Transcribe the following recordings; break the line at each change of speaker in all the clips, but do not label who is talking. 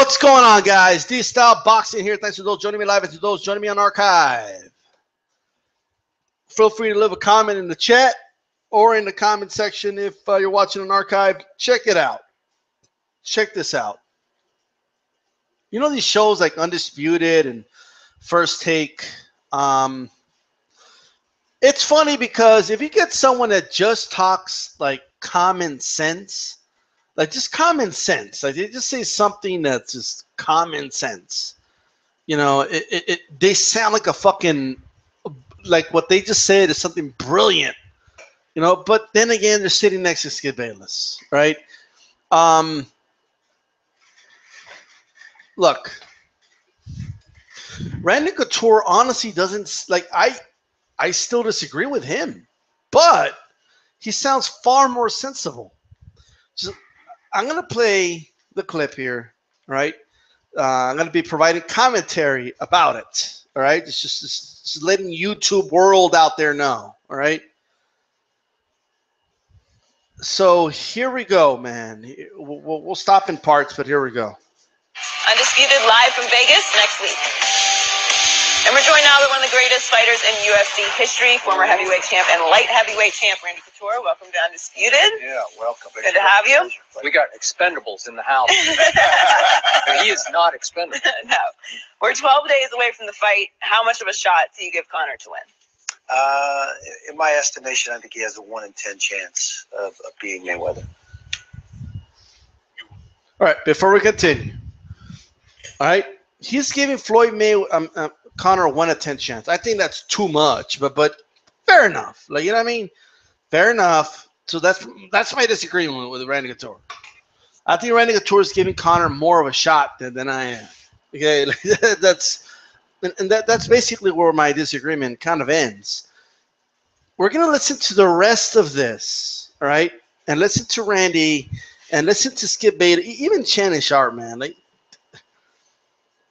What's going on, guys? DStyleBoxing here. Thanks to those joining me live and to those joining me on archive. Feel free to leave a comment in the chat or in the comment section if you're watching an archive. Check it out. Check this out. You know these shows like Undisputed and First Take? It's funny because if you get someone that just talks like common sense, like just common sense, like they just say something that's just common sense, you know, they sound like a fucking, like what they just said is something brilliant, you know, but then again, they're sitting next to Skip Bayless, right? Look, Randy Couture honestly doesn't, like, I still disagree with him, but he sounds far more sensible. So I'm going to play the clip here, all right? I'm going to be providing commentary about it, all right? It's just letting YouTube world out there know, all right? So here we go, man. We'll stop in parts, but here we go.
Undisputed live from Vegas next week. And we're joined now by one of the greatest fighters in UFC history, former heavyweight champ and light heavyweight champ, Randy Couture. Welcome to Undisputed.
Yeah, welcome.
Good to have you.
We got expendables in the house. He is not expendable.
No. We're 12 days away from the fight. How much of a shot do you give Conor to win?
In my estimation, I think he has a 1 in 10 chance of beating Mayweather.
All right, before we continue, all right, he's giving Conor a 1 in 10 chance. I think that's too much, but fair enough. Like, you know what I mean? Fair enough. So that's my disagreement with Randy Couture. I think Randy Couture is giving Conor more of a shot than I am. Okay, that's basically where my disagreement kind of ends. We're gonna listen to the rest of this, all right, and listen to Randy and listen to Skip Bayless, even Shannon Sharp, man. Like,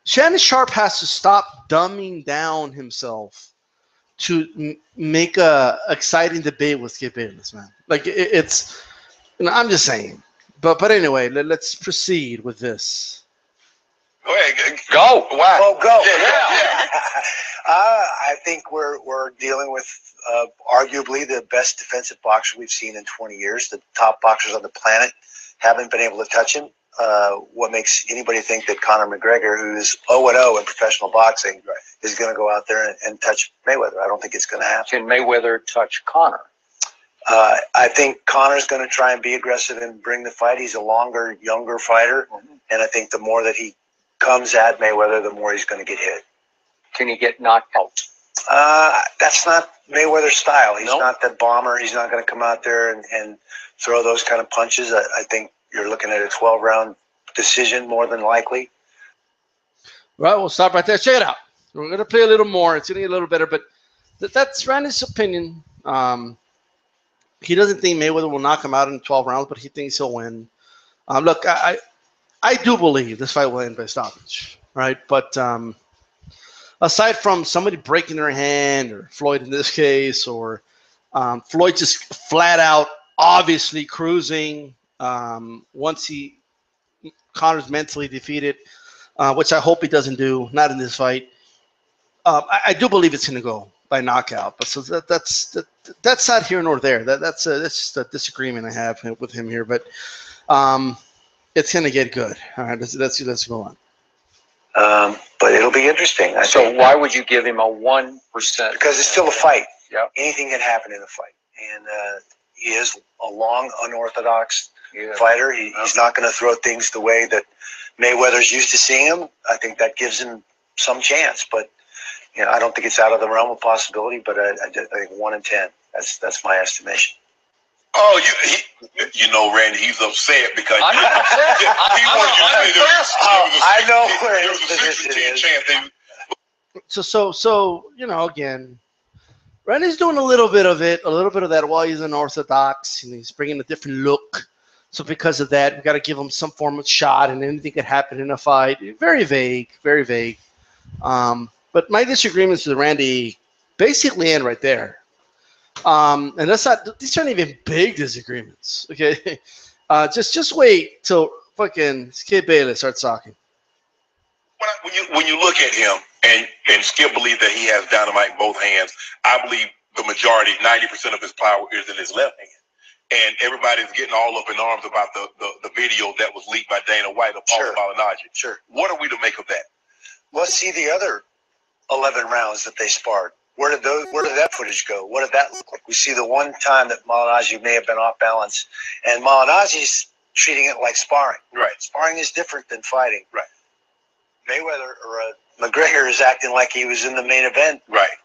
Shannon Sharp has to stop dumbing down himself to make a exciting debate with Skip Bayless, man. Like, it's, you know, I'm just saying. But anyway, let's proceed with this.
Go ahead, go. Wow.
Oh, go.
Yeah.
I think we're dealing with arguably the best defensive boxer we've seen in 20 years. The top boxers on the planet haven't been able to touch him. What makes anybody think that Conor McGregor, who's 0-0 in professional boxing, is going to go out there and touch Mayweather? I don't think it's going to happen.
Can Mayweather touch Conor?
I think Conor's going to try and be aggressive and bring the fight. He's a longer, younger fighter, and I think the more that he comes at Mayweather, the more he's going to get hit.
Can he get knocked out?
That's not Mayweather's style. He's not that bomber. He's not going to come out there and throw those kind of punches. I think you're looking at a 12-round decision more than likely.
Right, we'll stop right there. Check it out. We're going to play a little more. It's going to get a little better, but that's Randy's opinion. He doesn't think Mayweather will knock him out in 12 rounds, but he thinks he'll win. Look, I do believe this fight will end by stoppage, right? But aside from somebody breaking their hand, or Floyd in this case, or Floyd just flat out obviously cruising once Conor's mentally defeated, which I hope he doesn't do, not in this fight. I do believe it's going to go by knockout, but so that's not here nor there. That's just a disagreement I have with him here, but it's going to get good. All right, let's go on.
But it'll be interesting.
So why would you give him a 1%?
Because it's still a fight.
Yeah.
Anything can happen in a fight, and he is a long, unorthodox fighter. He's not going to throw things the way that Mayweather's used to seeing him. I think that gives him some chance, but you know, I don't think it's out of the realm of possibility. But I think 1 in 10. That's my estimation.
Oh, you know, Randy, he's upset because
I'm not upset.
I know where his position is.
So you know, again, Randy's doing a little bit of that while he's unorthodox, and he's bringing a different look. So because of that, we got to give him some form of shot, and anything could happen in a fight. Very vague, very vague. But my disagreements with Randy basically end right there. And these aren't even big disagreements. Okay, just wait till fucking Skip Bayless starts talking.
when you look at him and Skip believes that he has dynamite in both hands, I believe the majority, 90% of his power is in his left hand. And everybody's getting all up in arms about the video that was leaked by Dana White of Paulie Malignaggi.
Sure.
What are we to make of that?
Let's see the other 11 rounds that they sparred. Where did that footage go? What did that look like? We see the one time that Malignaggi may have been off balance, and Malignaggi's treating it like sparring.
Right.
Sparring is different than fighting.
Right.
McGregor is acting like he was in the main event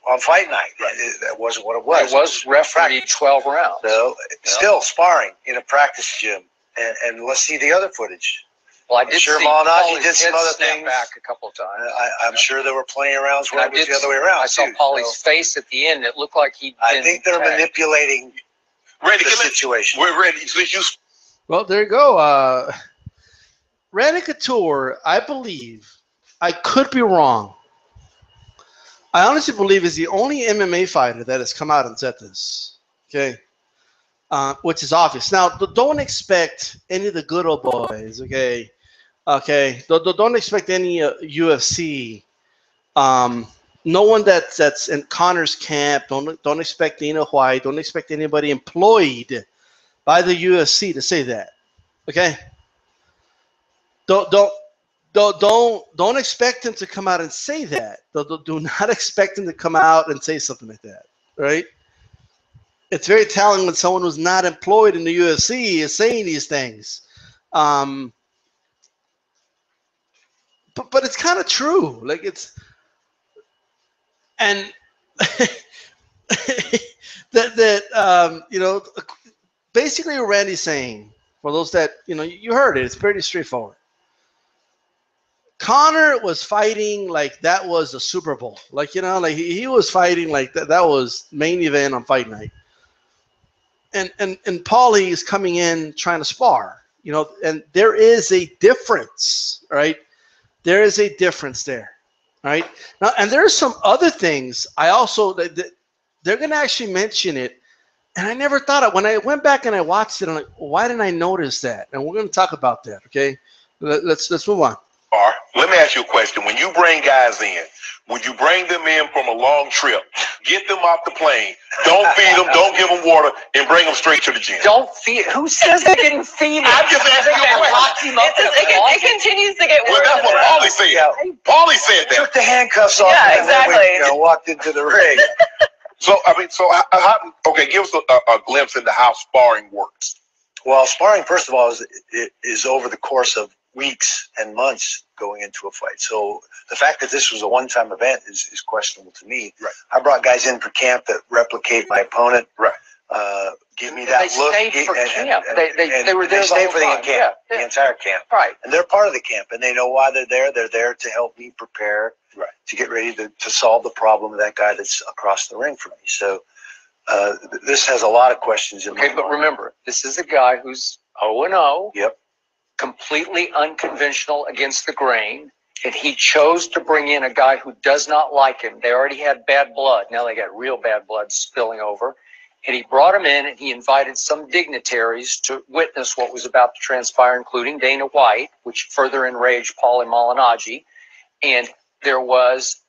on fight night.
Right.
That wasn't what it was.
It was refereed 12 rounds.
So, still sparring in a practice gym. And let's see the other footage.
Well, I did
see
Paulie's
did some
head
other
snap
things
back a couple of times.
I'm sure there were plenty of rounds where it was the other way around.
I saw Paulie's face at the end. It looked like he'd been
I think they're manipulating the situation.
We're ready.
Well, there you go. Randy Couture, I believe, I could be wrong. I honestly believe is the only MMA fighter that has come out and said this. Okay. Which is obvious. Now, don't expect any of the good old boys, okay? Okay. Don't expect any UFC. No one that's in Conor's camp. Don't expect Dana White. Don't expect anybody employed by the UFC to say that. Okay. Don't expect him to come out and say that. Do not expect him to come out and say something like that. Right? It's very telling when someone who's not employed in the UFC is saying these things. But it's kind of true. Like it's, and basically what Randy's saying, for those that, you heard it, it's pretty straightforward. Conor was fighting like that was the Super Bowl. Like, he was fighting like that was main event on fight night. And Paulie is coming in trying to spar, and there is a difference, right? There is a difference there, right? Now, and there's some other things I also, they're going to actually mention it, and I never thought of, when I went back and I watched it, I'm like, why didn't I notice that? And we're going to talk about that, okay? Let's move on.
Let me ask you a question. When you bring guys in, when you bring them in from a long trip, get them off the plane, don't feed them, don't give them water, and bring them straight to the gym.
Don't feed. Who says they didn't feed him?
I'm just asking you a question.
It continues to get worse.
Well, that's what Paulie said. Paulie said that.
Took the handcuffs off.
Yeah, exactly.
And walked into the ring.
Okay, give us a glimpse into how sparring works.
Well, sparring, first of all, is over the course of weeks and months going into a fight. So the fact that this was a one-time event is questionable to me.
Right.
I brought guys in for camp that replicate my opponent.
Right.
Give me that look.
They stayed for camp. They were there
They stayed for the
time.
camp,
Yeah.
the entire camp.
Right.
And they're part of the camp, and they know why they're there. They're there to help me prepare to get ready to solve the problem of that guy that's across the ring from me. So this has a lot of questions in my mind.
But remember, this is a guy who's 0-0.
Yep.
Completely unconventional against the grain, and he chose to bring in a guy who does not like him. They already had bad blood. Now they got real bad blood spilling over. And he brought him in, and he invited some dignitaries to witness what was about to transpire, including Dana White, which further enraged Paulie Malignaggi. And there was,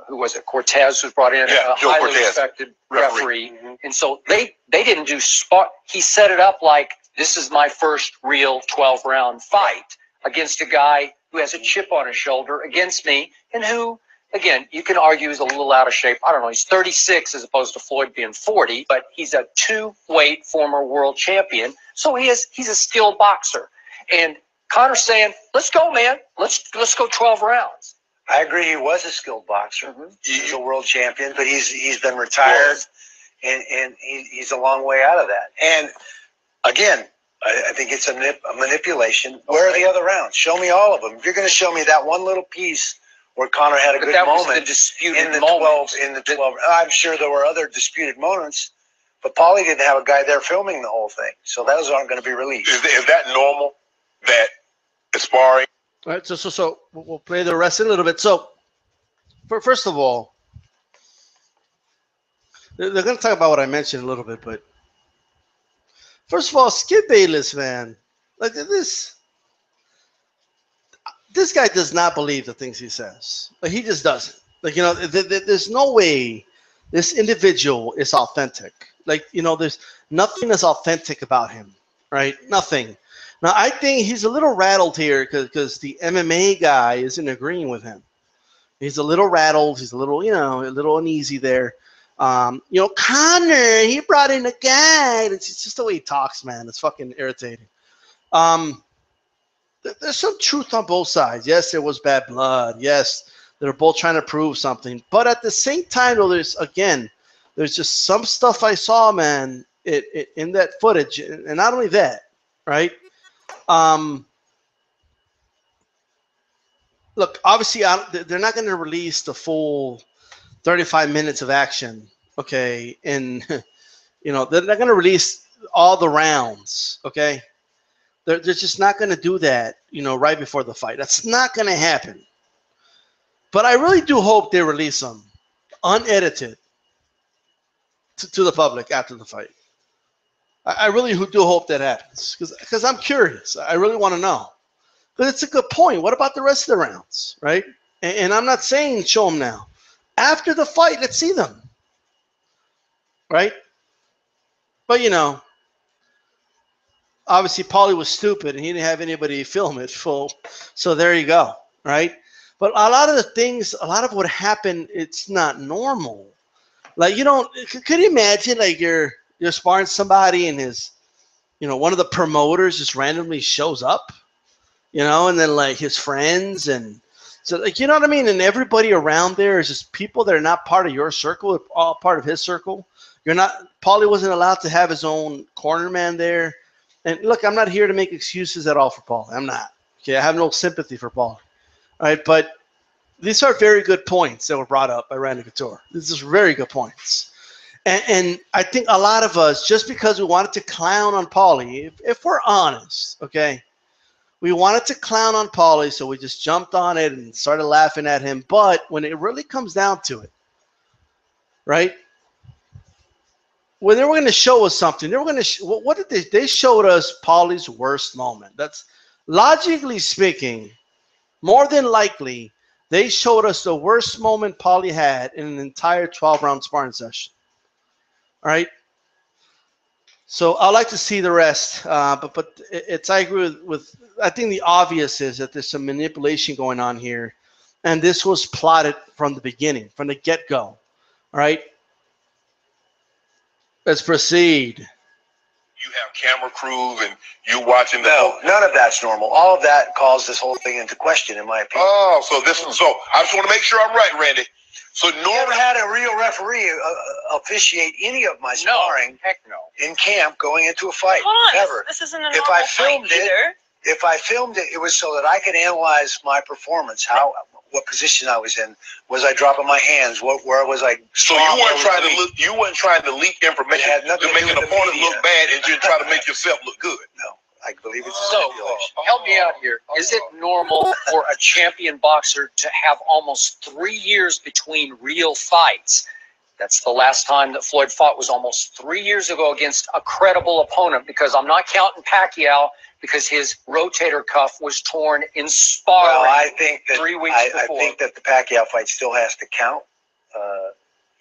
who was it? Cortez was brought in, a highly respected referee.
Mm-hmm.
And so they didn't do spot. He set it up like, this is my first real 12-round fight against a guy who has a chip on his shoulder against me, and who, again, you can argue is a little out of shape. I don't know. He's 36 as opposed to Floyd being 40, but he's a two-weight former world champion, so he's a skilled boxer. And Conor's saying, "Let's go, man. Let's go 12 rounds."
I agree. He was a skilled boxer. Mm-hmm. He's a world champion, but he's been retired, and he's a long way out of that. And again, I think it's a manipulation. Where are the other rounds? Show me all of them. If you're going to show me that one little piece where Conor had a good moment,
was the disputed
in the
moment.
12, I'm sure there were other disputed moments, but Paulie didn't have a guy there filming the whole thing, so those aren't going to be released.
Is that normal? That sparring?
All right, so we'll play the rest in a little bit. So, first of all, they're going to talk about what I mentioned a little bit, but first of all, Skip Bayless, man, like this. this guy does not believe the things he says. Like, he just doesn't. Like, you know, there's no way this individual is authentic. Like, you know, there's nothing that's authentic about him, right? Nothing. Now, I think he's a little rattled here because the MMA guy isn't agreeing with him. He's a little rattled. He's a little, you know, a little uneasy there. You know, Connor, he brought in a guy. It's just the way he talks, man. It's fucking irritating. There's some truth on both sides. Yes, there was bad blood. Yes, they're both trying to prove something. But at the same time, though, there's just some stuff I saw, man, in that footage. And not only that, right? Look, obviously, they're not going to release the full 35 minutes of action, okay? And, you know, they're not going to release all the rounds, okay? They're just not going to do that, you know, right before the fight. That's not going to happen. But I really do hope they release them unedited to the public after the fight. I really do hope that happens because I'm curious. I really want to know. Because it's a good point. What about the rest of the rounds, right? And I'm not saying show them now. After the fight, let's see them, right? But, you know, obviously Paulie was stupid and he didn't have anybody film it full. So there you go, right? But a lot of the things, a lot of what happened, it's not normal. Like, you don't, could you imagine, like, you're sparring somebody and his, you know, one of the promoters just randomly shows up, you know, and then, like, his friends and so, like, you know what I mean? And everybody around there is just people that are not part of your circle, all part of his circle. You're not, Paulie wasn't allowed to have his own corner man there. And look, I'm not here to make excuses at all for Paulie. I'm not. Okay, I have no sympathy for Paulie. All right, but these are very good points that were brought up by Randy Couture. These are very good points. And I think a lot of us, just because we wanted to clown on Paulie, if we're honest, okay, we wanted to clown on Paulie, so we just jumped on it and started laughing at him. But when it really comes down to it, right, when they were going to show us something, they were going to what did they showed us Paulie's worst moment. That's logically speaking, more than likely, they showed us the worst moment Paulie had in an entire 12-round sparring session. All right. So I'd like to see the rest, but it's I agree with I think the obvious is that there's some manipulation going on here, and this was plotted from the beginning, from the get-go. All right. Let's proceed.
You have camera crews and you watching the
No, none of that's normal. All of that calls this whole thing into question, in my opinion.
Oh, so I just want to make sure I'm right, Randy. So
You never had a real referee officiate any of my sparring in camp going into a fight.
Hold on,
Never.
this isn't a normal
If I filmed
fight either.
If I filmed it, it was so that I could analyze my performance, what position I was in. Was I dropping my hands? Where was I?
So you weren't trying to leak information to make an opponent look bad and just try to make yourself look good.
No, I believe it's a
So,
stipulation.
help me out here. Is it normal for a champion boxer to have almost 3 years between real fights? That's the last time that Floyd fought was almost 3 years ago against a credible opponent, because I'm not counting Pacquiao because his rotator cuff was torn in sparring.
Well, I think that
3 weeks
I
before.
think that the Pacquiao fight still has to count.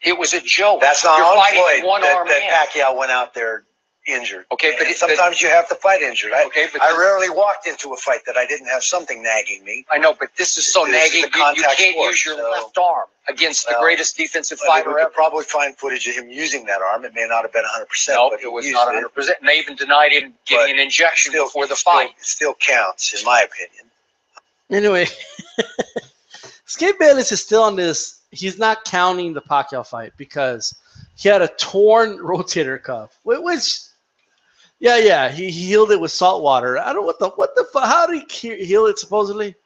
It was a joke.
That's not
You're
on
fighting
Floyd.
one-arm
That
man.
Pacquiao went out there injured.
Okay, but
sometimes you have to fight injured.
Okay, but
I rarely walked into a fight that I didn't have something nagging me.
I know, but this is so
This is
nagging.
a
You
contact
can't
sport,
use your
so-
left arm against the
Well,
greatest defensive
But
fighter
we could
ever.
probably find footage of him using that arm. It may not have been 100%.
No,
but he
it was
used
not 100%. And they even denied him getting
But
an injection before the fight.
It still counts, in my opinion.
Anyway, Skip Bayless is still on this. He's not counting the Pacquiao fight because he had a torn rotator cuff, which, yeah, he healed it with salt water. I don't know what the how did he heal it supposedly?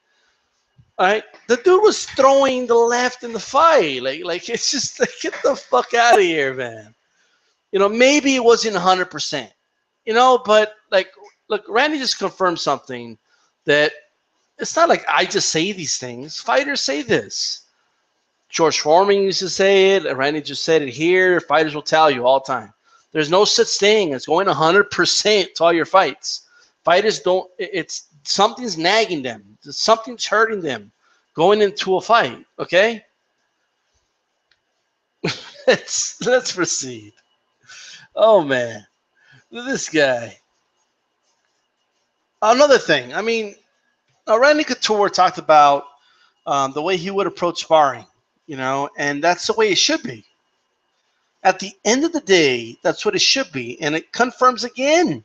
All right, the dude was throwing the left in the fight, like it's just like, get the fuck out of here, man. You know, maybe it wasn't 100%, you know, but like, look, Randy just confirmed something that it's not like I just say these things. Fighters say this. George Foreman used to say it. Randy just said it here. Fighters will tell you all the time. There's no such thing as going 100% to all your fights. Fighters don't. It's something's nagging them. Something's hurting them going into a fight. Okay. Let's proceed. Oh man, this guy. Another thing. I mean, Randy Couture talked about the way he would approach sparring, and that's the way it should be. At the end of the day, that's what it should be, and it confirms again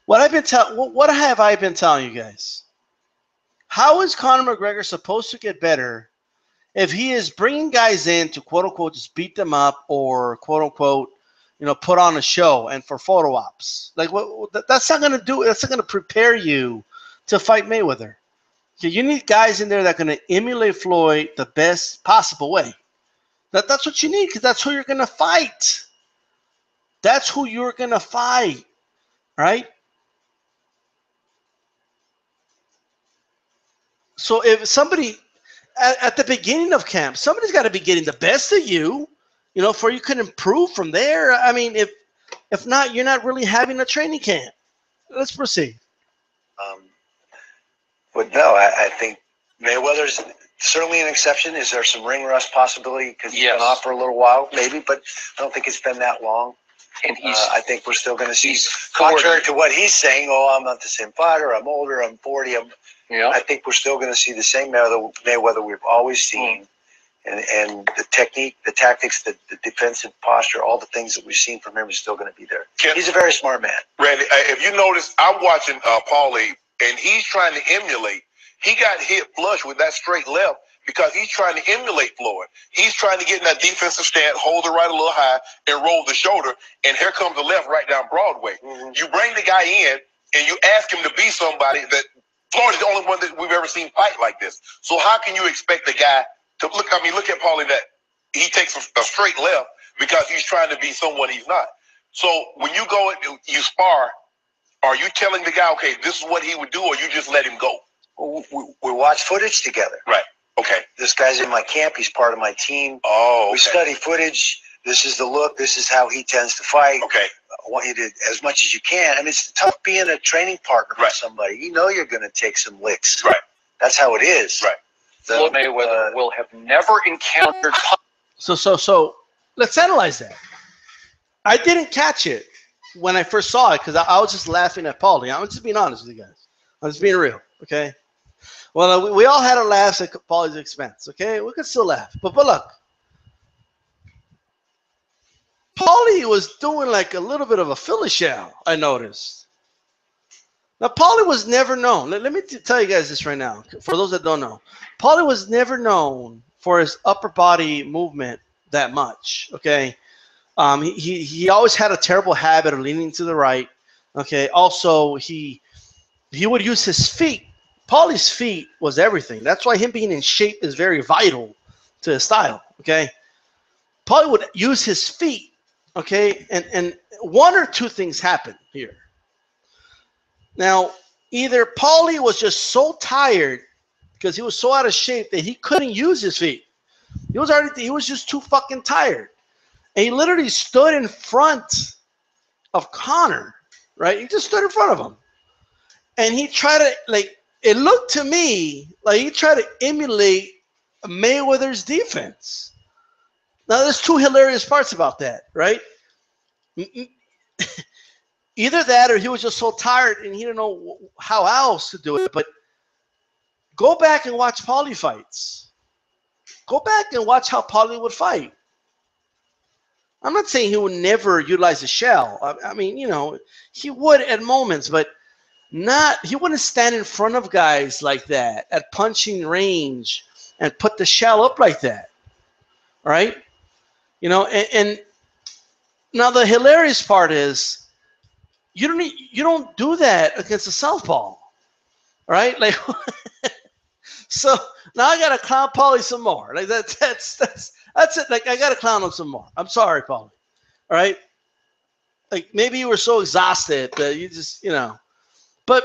what have I been telling you guys? How is Conor McGregor supposed to get better if he is bringing guys in to quote unquote just beat them up or quote unquote put on a show and for photo ops? Like that's not going to do. That's not going to prepare you to fight Mayweather. Okay, you need guys in there that are going to emulate Floyd the best possible way. That's what you need, because that's who you're going to fight. That's who you're going to fight, right? So if somebody at the beginning of camp, somebody's got to be getting the best of you, for you can improve from there. I mean, if not, you're not really having a training camp. Let's proceed.
But no, I think Mayweather's certainly an exception. Is there some ring rust possibility because he's been off for a little while? Maybe, but I don't think it's been that long. And I think we're still going to see, contrary to what he's saying, I'm not the same fighter, I'm older, I'm 40. I think we're still going to see the same Mayweather we've always seen. And the technique, the tactics, the defensive posture, all the things that we've seen from him is still going to be there. He's a very smart man.
Randy, if you notice, I'm watching Paulie, and he's trying to emulate. He got hit flush with that straight left because he's trying to emulate Floyd. He's trying to get in that defensive stance, hold the right a little high, and roll the shoulder. And here comes the left right down Broadway. You bring the guy in, and you ask him to be somebody that Floyd is the only one that we've ever seen fight like this. So how can you expect the guy to look? I mean, look at Paulie, that he takes a straight left because he's trying to be someone he's not. So when you go and you spar, are you telling the guy, okay, this is what he would do, or you just let him go?
We watch footage together.
Right. Okay.
This guy's in my camp. He's part of my team.
Oh, okay.
We study footage. This is the look. This is how he tends to fight.
Okay.
I want you to, as much as you can. I mean, it's tough being a training partner for somebody. You know you're going to take some licks.
Right.
That's how it is.
Right.
Floyd Mayweather will have never encountered.
So let's analyze that. I didn't catch it when I first saw it because I was just laughing at Paulie. I'm just being honest with you guys. I'm just being real. Okay. Well, we all had a laugh at Paulie's expense. Okay, we could still laugh, but look, Paulie was doing like a little bit of a Philly shell. I noticed. Now, Paulie was never known. Let me tell you guys this right now. For those that don't know, Paulie was never known for his upper body movement that much. Okay, he always had a terrible habit of leaning to the right. Okay, also he would use his feet. Paulie's feet was everything. That's why him being in shape is very vital to his style. Okay, Paulie would use his feet. Okay, and one or two things happened here. Now, either Paulie was just so tired because he was so out of shape that he couldn't use his feet. He was just too fucking tired. And he literally stood in front of Conor, right? He just stood in front of him. And he tried to, it looked to me like he tried to emulate Mayweather's defense. Now, there's two hilarious parts about that, right? Either that or he was just so tired and he didn't know how else to do it. But go back and watch Paulie fights. Go back and watch how Paulie would fight. I'm not saying he would never utilize a shell. I mean, he would at moments, but he wouldn't stand in front of guys like that at punching range and put the shell up like that. Right? And now the hilarious part is you don't do that against a southpaw, right? So now I gotta clown Paulie some more. That's it. Like I gotta clown him some more. I'm sorry, Paulie. All right. Like maybe you were so exhausted that you just but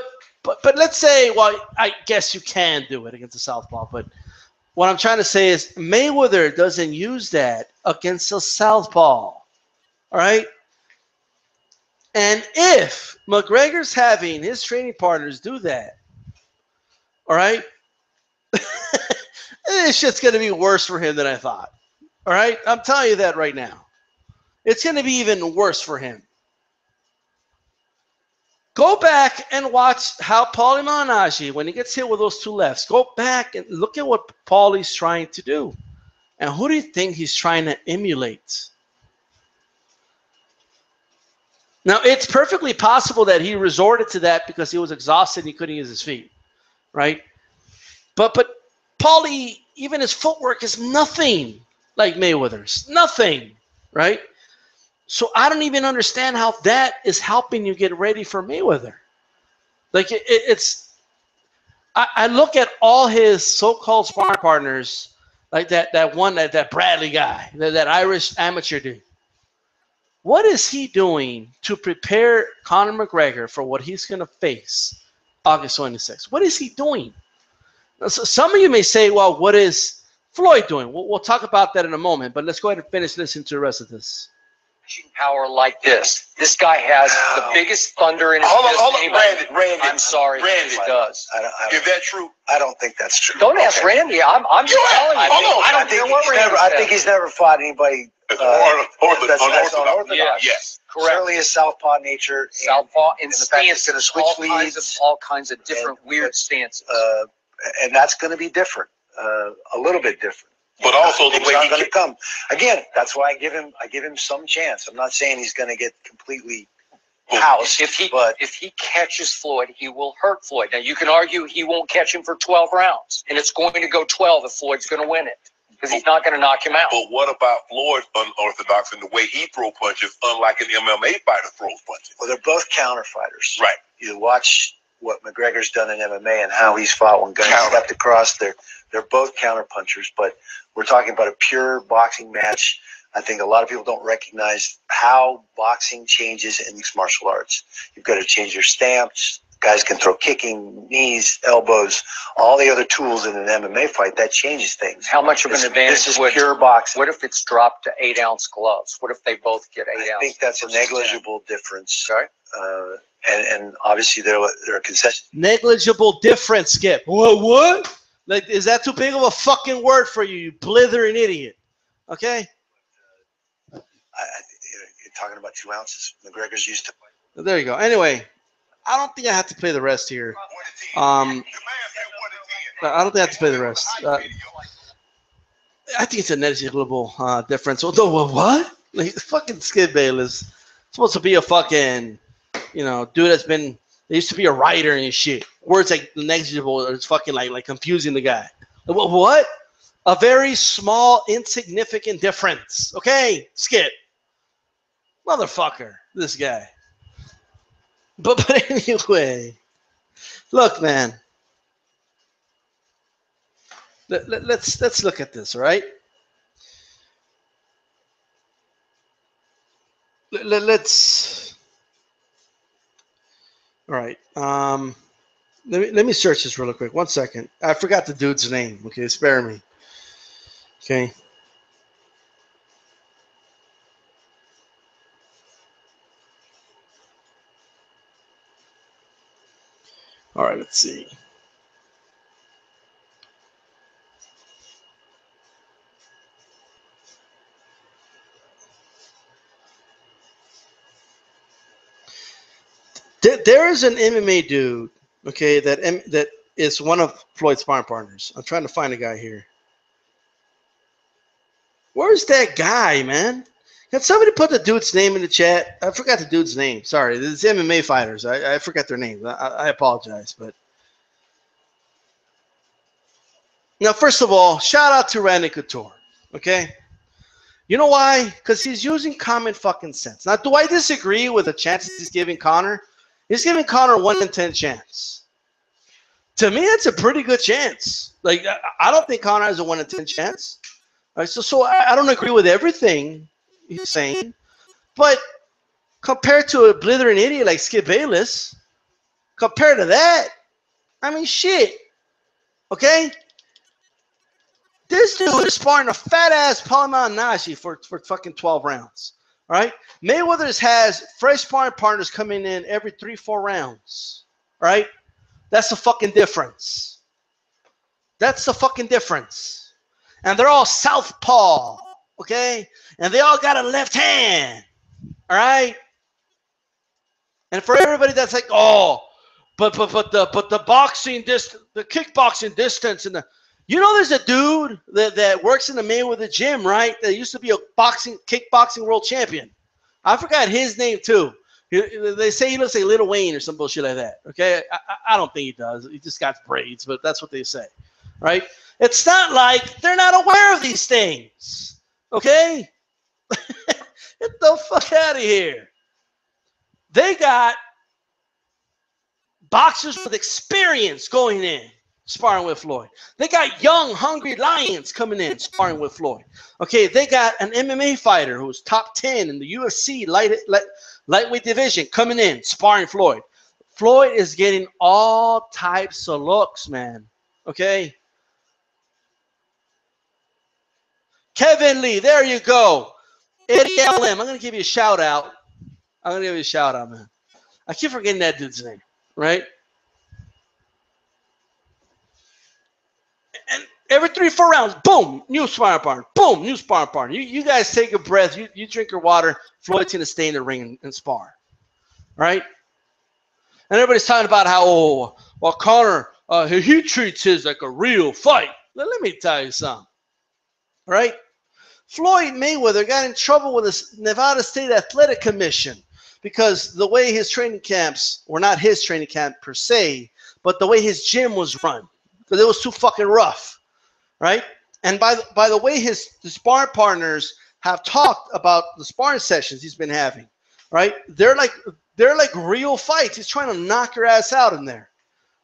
let's say, well, I guess you can do it against a southpaw, but what I'm trying to say is Mayweather doesn't use that against a southpaw. All right. And if McGregor's having his training partners do that, all right, this shit's going to be worse for him than I thought. All right, I'm telling you that right now. It's going to be even worse for him. Go back and watch how Paulie Malignaggi, when he gets hit with those two lefts, go back and look at what Paulie's trying to do. And who do you think he's trying to emulate? Now, it's perfectly possible that he resorted to that because he was exhausted and he couldn't use his feet, right? But Paulie, even his footwork is nothing like Mayweather's. Nothing, right? So I don't even understand how that is helping you get ready for Mayweather. Like I look at all his so-called sparring partners, like that Bradley guy, that Irish amateur dude. What is he doing to prepare Conor McGregor for what he's going to face August 26th? What is he doing? So some of you may say, well, what is Floyd doing? We'll talk about that in a moment, but let's go ahead and finish listening to the rest of this.
Power like this. This guy has the biggest thunder in his fist.
Randy.
I'm sorry,
Randy
he does.
Is that true?
I don't think that's true.
Don't ask Randy. I'm just telling you.
I think he's never fought anybody.
That's
Unorthodox.
Yeah.
Yes.
Correct.
Certainly his southpaw nature.
Southpaw and
the fact he's
stance.
going to switch leads.
All kinds of different weird stances.
And that's going to be different. A little bit different.
But also the way
he's going to come. Again, that's why I give him some chance. I'm not saying he's going to get completely housed.
If he catches Floyd, he will hurt Floyd. Now you can argue he won't catch him for 12 rounds, and it's going to go 12 if Floyd's going to win it because he's not going to knock him out.
But what about Floyd's unorthodox and the way he throw punches, unlike an MMA fighter throws punches?
Well, they're both counter fighters.
Right.
You watch what McGregor's done in MMA and how he's fought when guys stepped across. They're both counter punchers, but we're talking about a pure boxing match. I think a lot of people don't recognize how boxing changes in mixed martial arts. You've got to change your stance. Guys can throw kicking, knees, elbows, all the other tools in an MMA fight. That changes things.
How much of an advantage?
This is pure boxing.
What if it's dropped to 8-ounce gloves? What if they both get 8 ounce?
I think that's a negligible difference. Okay. And obviously there are concessions.
Negligible difference, Skip. What? Like, is that too big of a fucking word for you, you blithering idiot? Okay?
You're talking about 2 ounces. McGregor's used to.
There you go. Anyway, I don't think I have to play the rest here. I don't think I have to play the rest. I think it's a negligible difference. Although, what? Like, fucking Skip Bayless. Supposed to be a fucking, dude that's been. They used to be a writer and shit. Words like negligible is fucking like confusing the guy. What? A very small, insignificant difference. Okay, Skip. Motherfucker, this guy. But anyway, look, man. Let's look at this, all right? Let's. All right. Let me search this real quick. 1 second. I forgot the dude's name. Okay, spare me. Okay. All right, let's see. There is an MMA dude, okay, that is one of Floyd's sparring partners. I'm trying to find a guy here. Where's that guy, man? Can somebody put the dude's name in the chat? I forgot the dude's name. Sorry, it's MMA fighters. I forgot their names. I apologize, but now, first of all, shout out to Randy Couture, okay? You know why? Because he's using common fucking sense. Now, do I disagree with the chances he's giving Conor? He's giving Conor a 1 in 10 chance. To me, that's a pretty good chance. Like, I don't think Conor has a 1 in 10 chance. All right, so I don't agree with everything he's saying, but compared to a blithering idiot like Skip Bayless, compared to that, I mean, shit. Okay? This dude is sparring a fat-ass Paulie Malignaggi for fucking 12 rounds. All right. Mayweather has fresh sparring partners coming in every 3-4 rounds. All right. That's the fucking difference. That's the fucking difference. And they're all southpaw. Okay. And they all got a left hand. All right. And for everybody that's like, oh, but the boxing distance, the kickboxing distance, and there's a dude that works in the Mayweather gym, right? That used to be a kickboxing world champion. I forgot his name too. They say he looks like Lil Wayne or some bullshit like that. Okay, I don't think he does. He just got braids, but that's what they say, right? It's not like they're not aware of these things. Okay, get the fuck out of here. They got boxers with experience going in, sparring with Floyd. They got young, hungry lions coming in, sparring with Floyd. Okay, they got an MMA fighter who's top 10 in the UFC lightweight division coming in, sparring Floyd. Floyd is getting all types of looks, man. Okay? Kevin Lee, there you go. Eddie LM, I'm going to give you a shout out. Man. I keep forgetting that dude's name, right? And every 3-4 rounds, boom, new sparring partner. Boom, new sparring partner. You guys take a breath. You drink your water. Floyd's going to stay in the ring and spar, right? And everybody's talking about how, Conor, he treats his like a real fight. Let me tell you something, right? Floyd Mayweather got in trouble with the Nevada State Athletic Commission because the way his training camps, or not his training camp per se, but the way his gym was run, because it was too fucking rough, right? And by the way the sparring partners have talked about the sparring sessions he's been having, right? They're like real fights. He's trying to knock your ass out in there,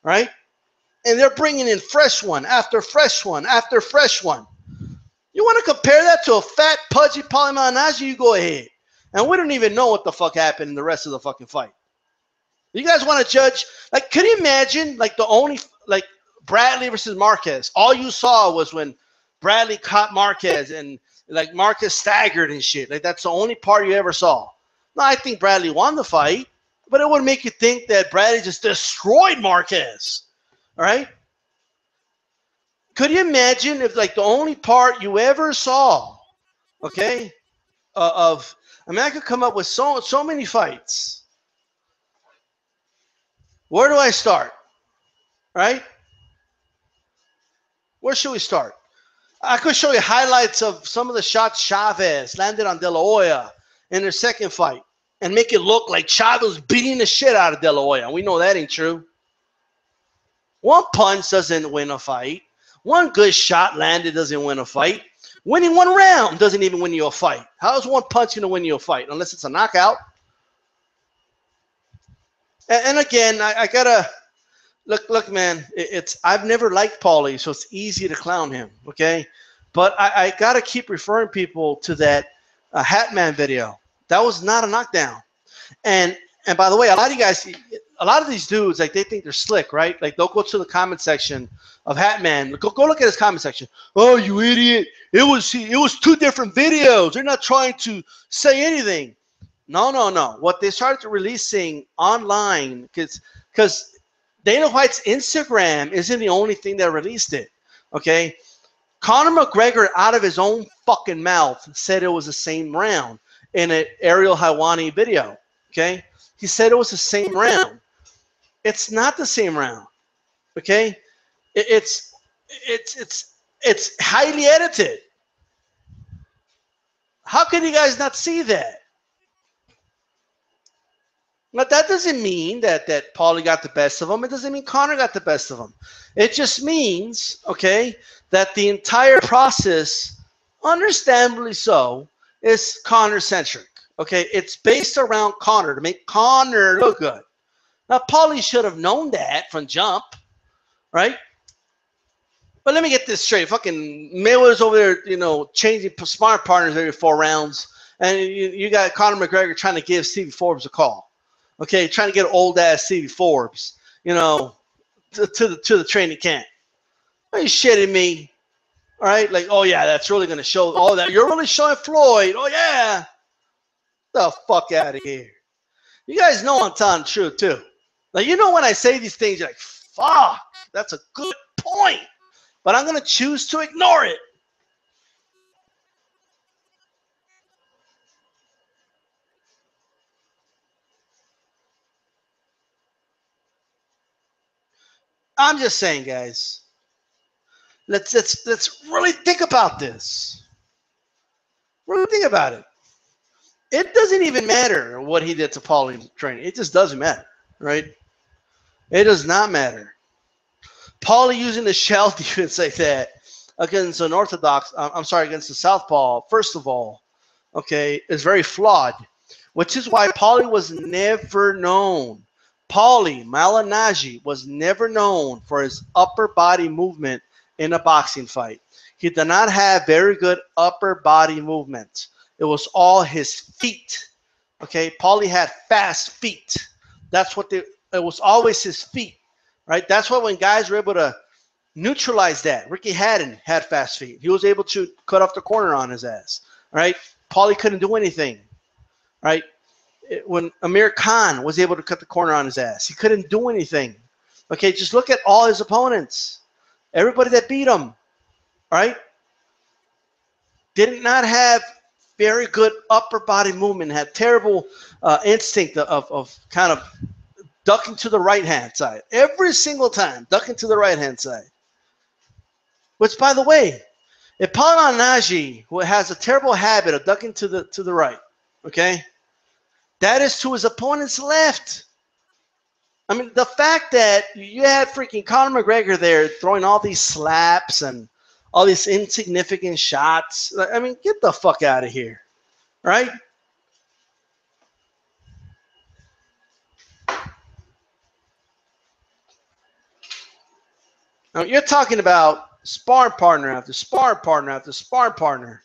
right? And they're bringing in fresh one after fresh one after fresh one. You want to compare that to a fat, pudgy Paulie Malignaggi, you go ahead. And we don't even know what the fuck happened in the rest of the fucking fight. You guys want to judge? Like, can you imagine, Bradley versus Marquez? All you saw was when Bradley caught Marquez and, Marquez staggered and shit. Like, that's the only part you ever saw. No, I think Bradley won the fight, but it would make you think that Bradley just destroyed Marquez. All right? Could you imagine if, the only part you ever saw, okay, I could come up with so many fights. Where do I start? Right? Where should we start? I could show you highlights of some of the shots Chavez landed on De La Hoya in their second fight and make it look like Chavez was beating the shit out of De La Hoya. We know that ain't true. One punch doesn't win a fight. One good shot landed doesn't win a fight. Winning one round doesn't even win you a fight. How is one punch going to win you a fight? Unless it's a knockout. And again, I got to look, man, I've never liked Paulie, so it's easy to clown him, okay? But I got to keep referring people to that Hatman video. That was not a knockdown. And by the way, a lot of you guys, a lot of these dudes, they think they're slick, right? They'll go to the comment section of Hatman. Go look at his comment section. Oh, you idiot. It was two different videos. They're not trying to say anything. No. What they started releasing online, because Dana White's Instagram isn't the only thing that released it, okay? Conor McGregor, out of his own fucking mouth, said it was the same round in an Ariel Helwani video, okay? He said it was the same round. It's not the same round, okay? It's highly edited. How can you guys not see that? But that doesn't mean that Paulie got the best of him. It doesn't mean Conor got the best of him. It just means, okay, that the entire process, understandably so, is Conor-centric. Okay, it's based around Conor to make Conor look good. Now, Paulie should have known that from jump, right? But let me get this straight. Fucking Mayweather's over there, changing smart partners every 4 rounds. And you got Conor McGregor trying to give Stevie Forbes a call. Okay, trying to get old-ass Stevie Forbes, to the training camp. Are you shitting me? All right, oh, yeah, that's really going to show. Oh, that you're really showing Floyd. Oh, yeah. the fuck out of here. You guys know I'm telling the truth, too. Like, you know when I say these things, you're like, fuck, that's a good point. But I'm going to choose to ignore it. I'm just saying, guys. Let's really think about this. Really think about it. It doesn't even matter what he did to Paulie in training. It just doesn't matter, right? It does not matter. Paulie using the shell defense like that against an orthodox, against the southpaw, first of all, okay, is very flawed, which is why Paulie was never known. Paulie Malignaggi was never known for his upper body movement in a boxing fight. He did not have very good upper body movement. It was all his feet. Okay, Paulie had fast feet. That's what it was always his feet, right? That's why when guys were able to neutralize that, Ricky Haddon had fast feet. He was able to cut off the corner on his ass, right? Paulie couldn't do anything, right? When Amir Khan was able to cut the corner on his ass, he couldn't do anything. Okay, just look at all his opponents. Everybody that beat him, right, did not have very good upper body movement, had terrible instinct of kind of ducking to the right-hand side. Every single time, ducking to the right-hand side. Which, by the way, if Paulie Malignaggi, who has a terrible habit of ducking to the right, okay, that is to his opponent's left. I mean, the fact that you had freaking Conor McGregor there throwing all these slaps and all these insignificant shots. I mean, get the fuck out of here, right? Now, you're talking about sparring partner after sparring partner after sparring partner.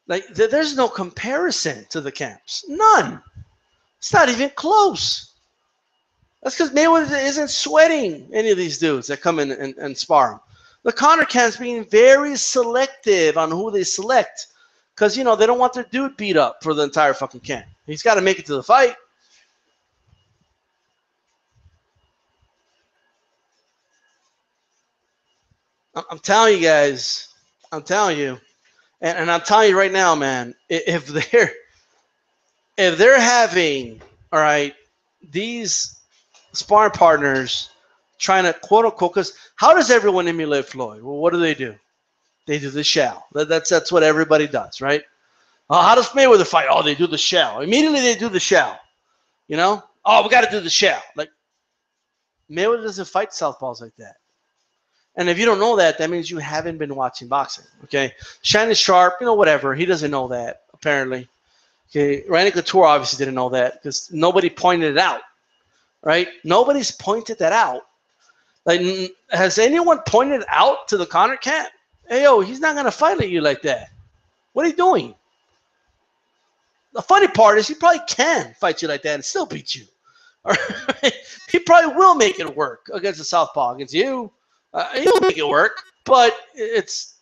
Like, there's no comparison to the camps. None. It's not even close. That's because Mayweather isn't sweating any of these dudes that come in and spar him. The Conor camp's being very selective on who they select because, you know, they don't want their dude beat up for the entire fucking camp. He's got to make it to the fight. I'm telling you guys. I'm telling you. And I'm telling you right now, man, if they're having, all right, these sparring partners trying to quote unquote, because how does everyone emulate Floyd? Well, what do? They do the shell. That's what everybody does, right? How does Mayweather fight? Oh, they do the shell. Immediately they do the shell. You know? Oh, we got to do the shell. Like, Mayweather doesn't fight southpaws like that. And if you don't know that, that means you haven't been watching boxing. Okay? Shannon Sharp, you know, whatever. He doesn't know that, apparently. Okay? Randy Couture obviously didn't know that because nobody pointed it out. Right? Nobody's pointed that out. Like, has anyone pointed out to the Conor camp? Hey, yo, he's not going to fight at you like that. What are you doing? The funny part is he probably can fight you like that and still beat you. All right? He probably will make it work against the southpaw. Against you, he'll make it work, but it's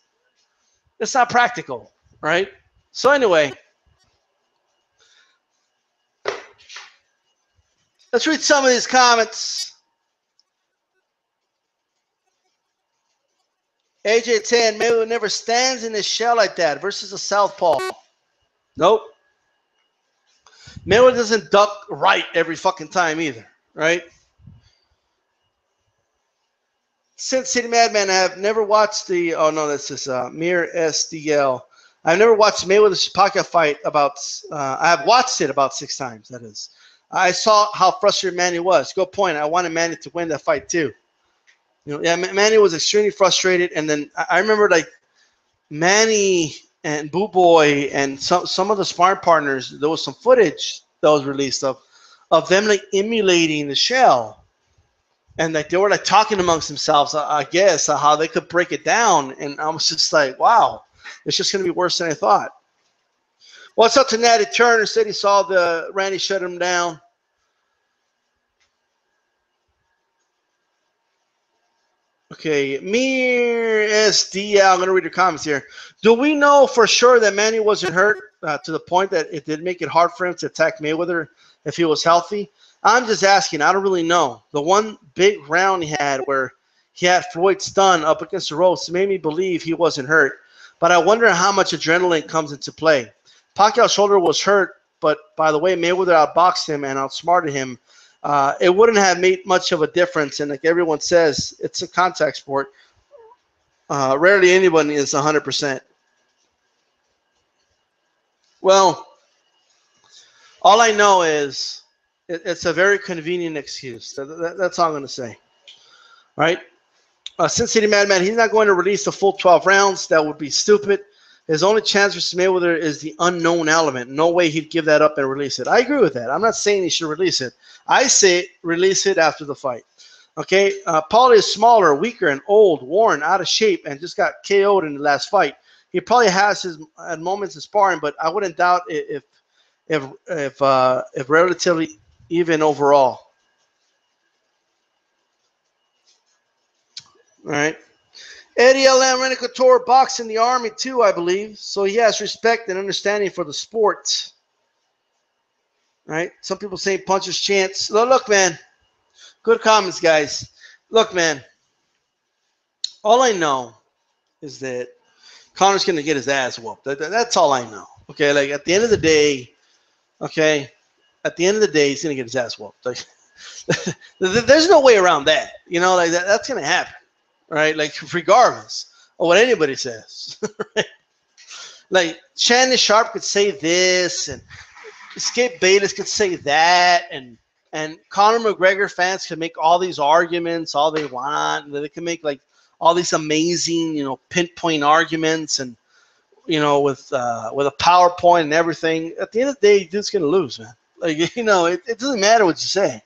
not practical, right? So anyway, let's read some of these comments. AJ 10, Mayweather never stands in his shell like that versus a southpaw. Nope. Mayweather doesn't duck right every fucking time either, right? Sin City Madman, I have never watched the, oh no, that's just Mir SDL. I've never watched Mayweather's Pacquiao fight I have watched it about 6 times, that is. I saw how frustrated Manny was. Good point. I wanted Manny to win that fight too. You know, yeah, Manny was extremely frustrated, and then I remember like Manny and Boo Boy and some of the sparring partners. There was some footage that was released of them like emulating the shell, and like they were like talking amongst themselves, I guess, how they could break it down. And I was just like, wow, it's just gonna be worse than I thought. What's up to Natty Turner? Said he saw the Randy shut him down. Okay, Mir SD. I'm going to read your comments here. Do we know for sure that Manny wasn't hurt? to the point that it did make it hard for him to attack Mayweather if he was healthy? I'm just asking. I don't really know. The one big round he had where he had Floyd stunned up against the ropes made me believe he wasn't hurt. But I wonder how much adrenaline comes into play. Pacquiao's shoulder was hurt, but by the way Mayweather outboxed him and outsmarted him, it wouldn't have made much of a difference. And like everyone says, it's a contact sport. Rarely anyone is 100%. Well, all I know is it's a very convenient excuse. That's all I'm going to say. Right? Sin City Madman, he's not going to release the full 12 rounds. That would be stupid. His only chance for Mayweather is the unknown element. No way he'd give that up and release it. I agree with that. I'm not saying he should release it. I say release it after the fight. Okay? Paulie is smaller, weaker, and old, worn, out of shape, and just got KO'd in the last fight. He probably has his moments of sparring, but I wouldn't doubt if relatively even overall. All right. Eddie L.M. ran a Couture box in the Army too, I believe. So he has respect and understanding for the sport. All right. Some people say puncher's chance. Look, man. Good comments, guys. Look, man. All I know is that Conor's going to get his ass whooped. That's all I know. Okay. Like at the end of the day, okay. At the end of the day, he's going to get his ass whooped. Like, there's no way around that. You know, like that's going to happen. Right, like regardless of what anybody says, right? Like Shannon Sharp could say this, and Skip Bayless could say that, and Conor McGregor fans can make all these arguments all they want. They can make like all these amazing, pinpoint arguments, and with a PowerPoint and everything. At the end of the day, dude's gonna lose, man. Like it doesn't matter what you say.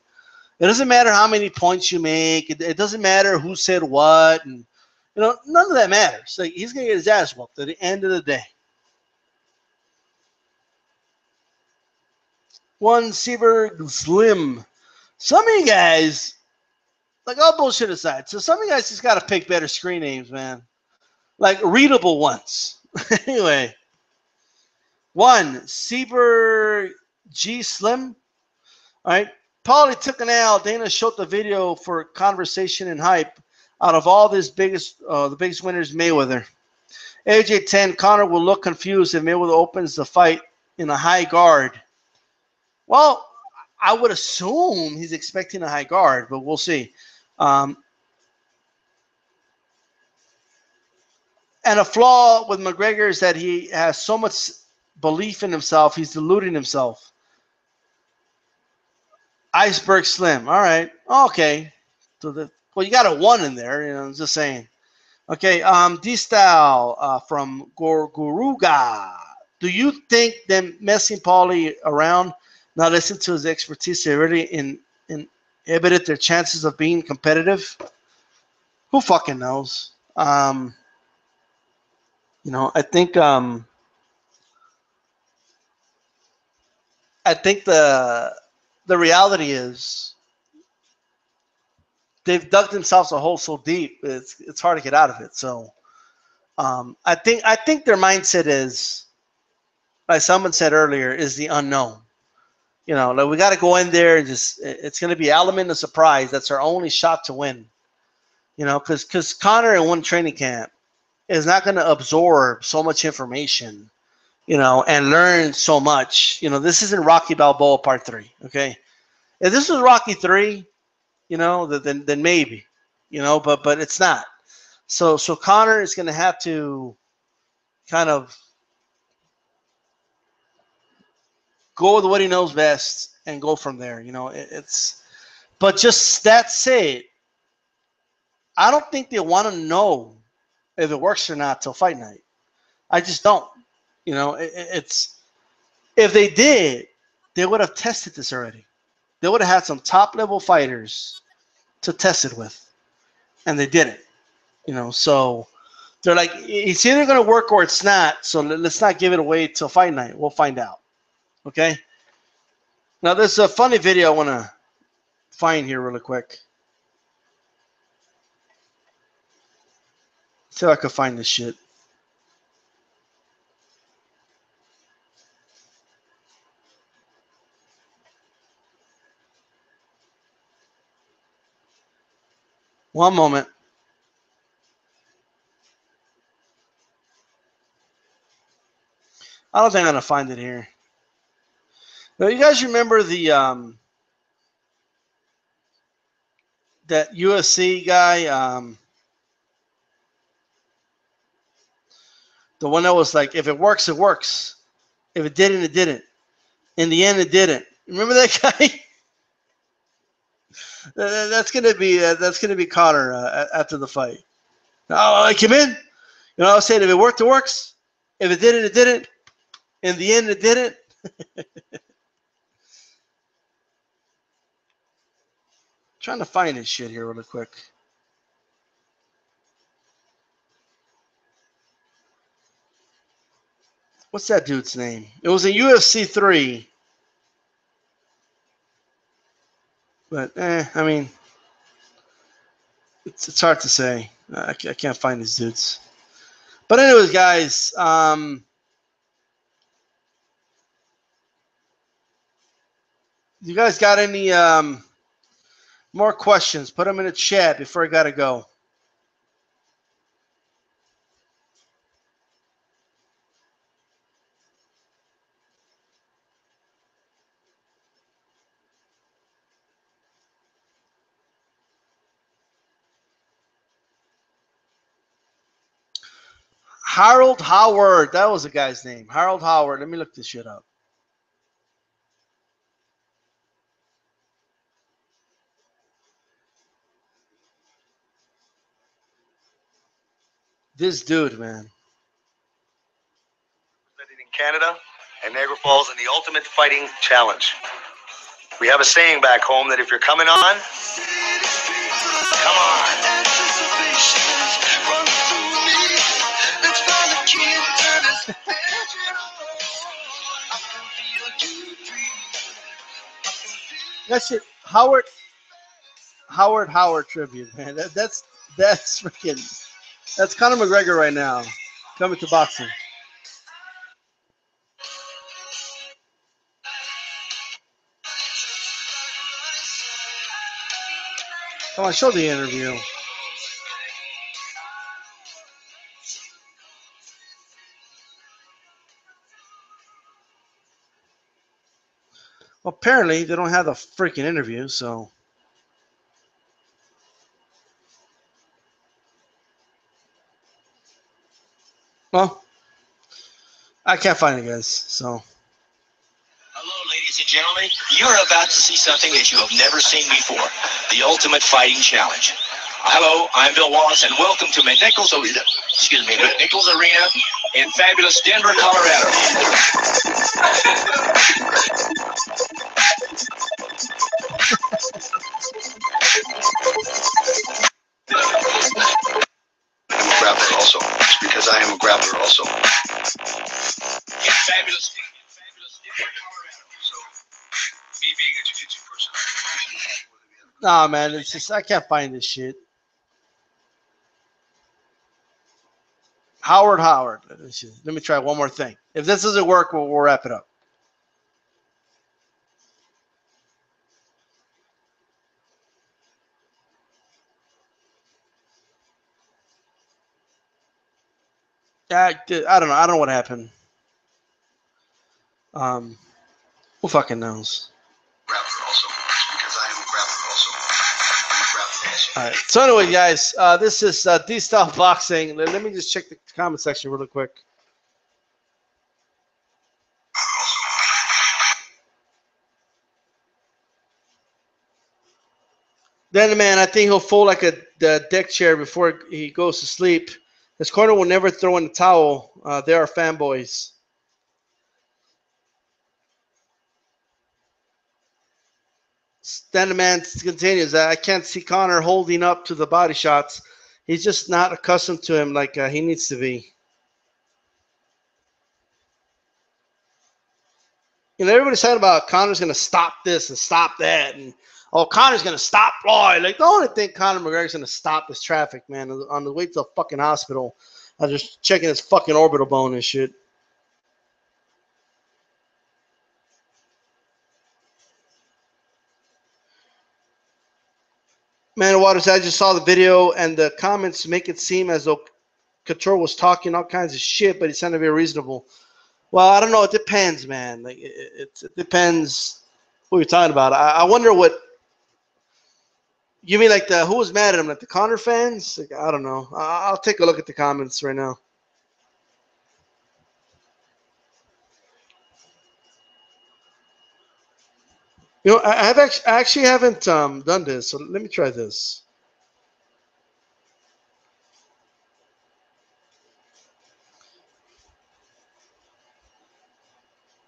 It doesn't matter how many points you make. It doesn't matter who said what, and none of that matters. Like he's gonna get his ass whooped at the end of the day. One Seaberg Slim. Some of you guys, like all bullshit aside, so some of you guys just gotta pick better screen names, man. Like readable ones. Anyway, one Seaberg G Slim. All right. Paulie took an L. Dana showed the video for conversation and hype. Out of all this the biggest winner is Mayweather. AJ 10, Conor will look confused if Mayweather opens the fight in a high guard. Well, I would assume he's expecting a high guard, but we'll see. And a flaw with McGregor is that he has so much belief in himself, he's deluding himself. Iceberg Slim. All right. Okay. So well, you got a 1 in there. I'm just saying. Okay. D-Style from Gorguruga. Do you think them messing Paulie around, not listening to his expertise, they really inhibited their chances of being competitive? Who fucking knows? I think the reality is they've dug themselves a hole so deep it's hard to get out of it. So I think their mindset is, like someone said earlier, is the unknown. Like we got to go in there and it's going to be element of surprise. That's our only shot to win. Because Conor in one training camp is not going to absorb so much information, and learn so much. This isn't Rocky Balboa Part 3, okay? If this was Rocky 3, then maybe, but it's not. So Conor is going to have to kind of go with what he knows best and go from there. But just that said, I don't think they want to know if it works or not till fight night. I just don't. It's if they did, they would have tested this already. They would have had some top-level fighters to test it with, and they didn't. So they're like, it's either going to work or it's not, so let's not give it away till fight night. We'll find out. Okay? Now, there's a funny video I want to find here really quick. See if I can find this shit. One moment. I don't think I'm gonna find it here. Now, you guys remember the that UFC guy, the one that was like, if it works, it works. If it didn't, it didn't. In the end, it didn't. Remember that guy? That's gonna be Connor after the fight. Oh, I came in. You know, I was saying, if it worked, it works. If it didn't, it didn't. In the end, it didn't. Trying to find this shit here really quick. What's that dude's name? It was in UFC 3. But, I mean, it's hard to say. I can't find these dudes. But anyways, guys, you guys got any more questions? Put them in the chat before I got to go. Harold Howard. That was the guy's name. Harold Howard. Let me look this shit up. This dude, man.
In Canada and Niagara Falls in the Ultimate Fighting Challenge. We have a saying back home that if you're coming on, come on.
That's it. Howard tribute, man. That's freaking. That's Conor McGregor right now, coming to boxing. Come on, show the interview. Well, apparently they don't have the freaking interview, so. Well, I can't find it, guys, so.
Hello, ladies and gentlemen. You're about to see something that you have never seen before. The Ultimate Fighting Challenge. Hello, I'm Bill Wallace, and welcome to Nichols Arena in fabulous Denver, Colorado.
I'm a grappler also. It's because I am a grappler also.
In fabulous Denver, Colorado.
So, me being a jiu-jitsu person,
Nah, man, it's just I can't find this shit. Howard. Let me try one more thing. If this doesn't work, we'll wrap it up. I don't know. I don't know what happened. Who fucking knows?
grappler also. It's because I am a grappler also. I'm a grappler also.
All right. So anyway, guys, this is DStyleBoxing. Let me just check the comment section really quick. Then, man, I think he'll fold like the deck chair before he goes to sleep. This corner will never throw in the towel. They are fanboys. Then the man continues. I can't see Conor holding up to the body shots. He's just not accustomed to him like he needs to be. You know, everybody's talking about Conor's going to stop this and stop that. And, oh, Conor's going to stop Floyd. Like, the only thing Conor McGregor's going to stop is traffic, man. On the way to the fucking hospital, I was just checking his fucking orbital bone and shit. Man, Waters, I just saw the video, and the comments make it seem as though Couture was talking all kinds of shit, but he sounded very reasonable. Well, I don't know. It depends, man. Like it depends who you're talking about. I wonder what you mean. Like who was mad at him? Like the Conor fans? Like, I don't know. I'll take a look at the comments right now. You know, I actually haven't done this, so let me try this.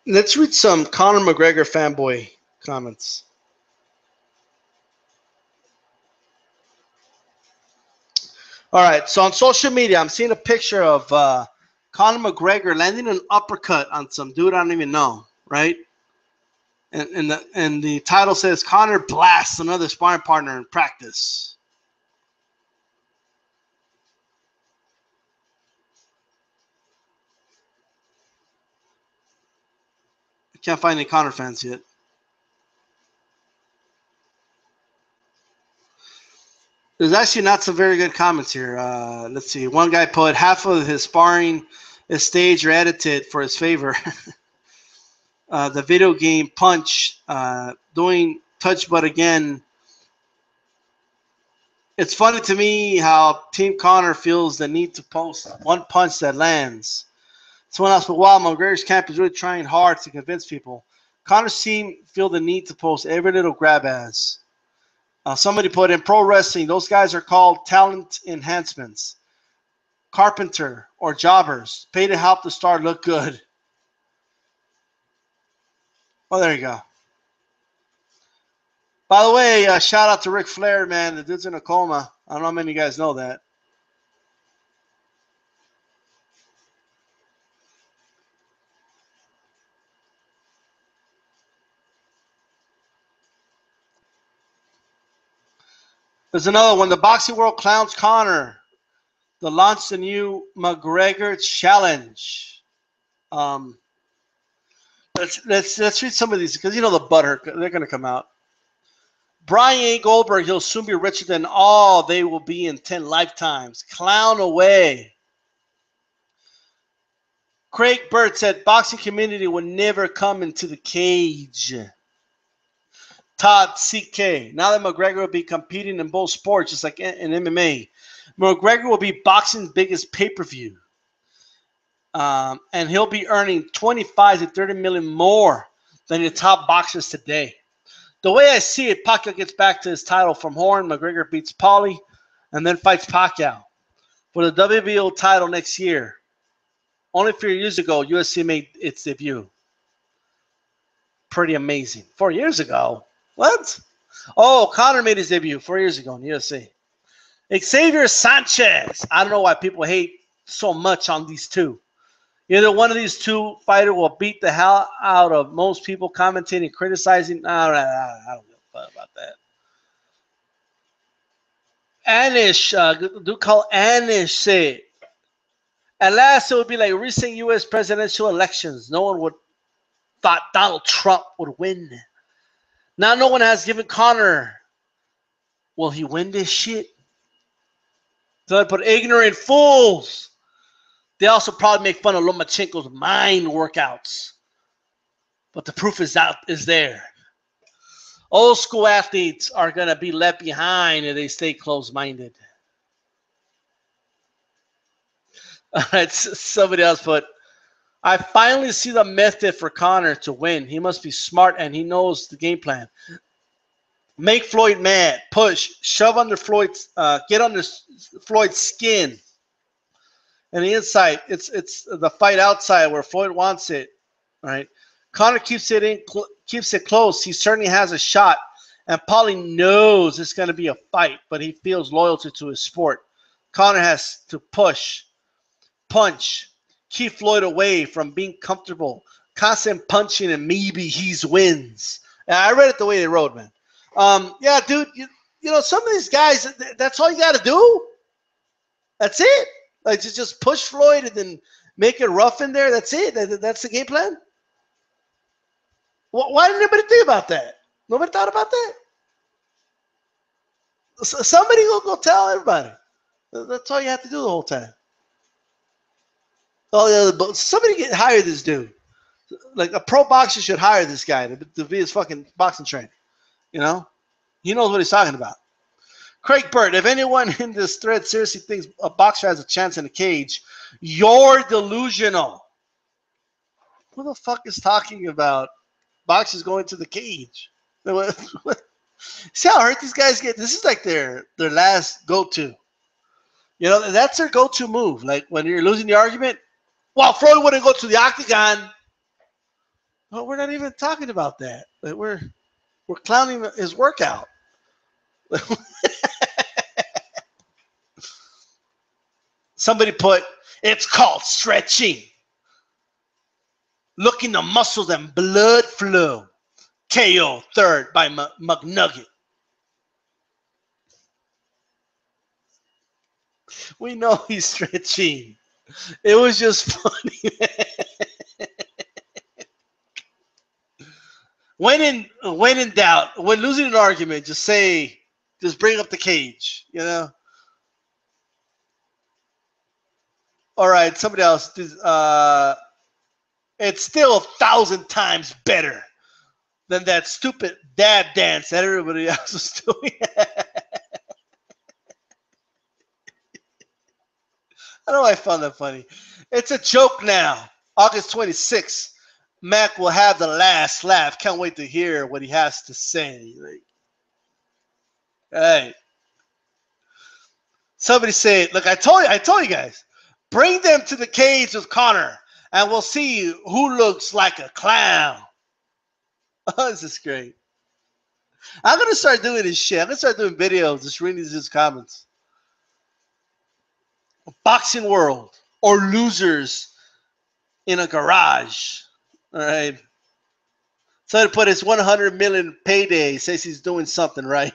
Let's read some Conor McGregor fanboy comments. All right, so on social media, I'm seeing a picture of Conor McGregor landing an uppercut on some dude I don't even know, right? And the title says Conor blasts another sparring partner in practice. I can't find any Conor fans yet. There's actually not some very good comments here. Let's see. One guy put half of his sparring is staged or edited for his favor. The video game Punch doing touch butt again. It's funny to me how Team Conor feels the need to post one punch that lands. Someone else, but wow, McGregor's camp is really trying hard to convince people. Conor's team feel the need to post every little grab ass. Somebody put in pro wrestling, those guys are called talent enhancements, carpenter, or jobbers. Pay to help the star look good. Oh, there you go. By the way, shout out to Ric Flair, man. The dude's in a coma. I don't know how many of you guys know that. There's another one. The boxing world clowns Conor. They launched the new McGregor challenge. Let's read some of these because you know the butthurt. They're going to come out. Brian A. Goldberg, he'll soon be richer than all they will be in 10 lifetimes. Clown away. Craig Burt said boxing community will never come into the cage. Todd CK. Now that McGregor will be competing in both sports, just like in MMA, McGregor will be boxing's biggest pay-per-view. And he'll be earning 25 to 30 million more than the top boxers today. The way I see it, Pacquiao gets back to his title from Horn. McGregor beats Paulie and then fights Pacquiao for the WBO title next year. Only 4 years ago, UFC made its debut. Pretty amazing. 4 years ago? What? Oh, Conor made his debut 4 years ago in UFC. Xavier Sanchez. I don't know why people hate so much on these two. Either one of these two fighters will beat the hell out of most people commentating, criticizing. I don't give a fuck about that. Anish, do call Anish say, at last it would be like recent U.S. presidential elections. No one would thought Donald Trump would win. Now no one has given Conor. Will he win this shit? So I put ignorant fools. They also probably make fun of Lomachenko's mind workouts. But the proof is there. Old school athletes are going to be left behind if they stay close-minded. All right, somebody else put, I finally see the method for Conor to win. He must be smart and he knows the game plan. Make Floyd mad. Push. Shove under Floyd's, get under Floyd's skin. And the inside, it's the fight outside where Floyd wants it, right? Conor keeps it close. He certainly has a shot, and Paulie knows it's going to be a fight, but he feels loyalty to his sport. Conor has to push, punch, keep Floyd away from being comfortable, constant punching, and maybe he wins. And I read it the way they wrote, man. Yeah, dude, you know some of these guys, that's all you got to do. That's it. Like, just push Floyd and then make it rough in there. That's it. That's the game plan. Why didn't anybody think about that? Nobody thought about that? Somebody go tell everybody. That's all you have to do the whole time. Somebody hire this dude. Like a pro boxer should hire this guy to be his fucking boxing trainer. You know, he knows what he's talking about. Craig Burt, if anyone in this thread seriously thinks a boxer has a chance in a cage, you're delusional. Who the fuck is talking about boxers going to the cage? See how hurt these guys get? This is like their last go-to. You know, that's their go-to move. Like when you're losing the argument, well, Floyd wouldn't go to the octagon. Well, we're not even talking about that. Like we're clowning his workout. Somebody put, it's called stretching. Looking the muscles and blood flow. KO third by McNugget. We know he's stretching. It was just funny. When in doubt, when losing an argument, just bring up the cage, you know? All right, somebody else. It's still 1,000 times better than that stupid dad dance that everybody else was doing. I know I found that funny. It's a joke now. August 26th, Mac will have the last laugh. Can't wait to hear what he has to say. Like, hey. Somebody said, look, I told you guys, bring them to the cage with Conor, and we'll see who looks like a clown. Oh, this is great. I'm going to start doing this shit. I'm going to start doing videos, just reading these comments. Boxing world or losers in a garage. All right. So to put his 100 million payday, says he's doing something right.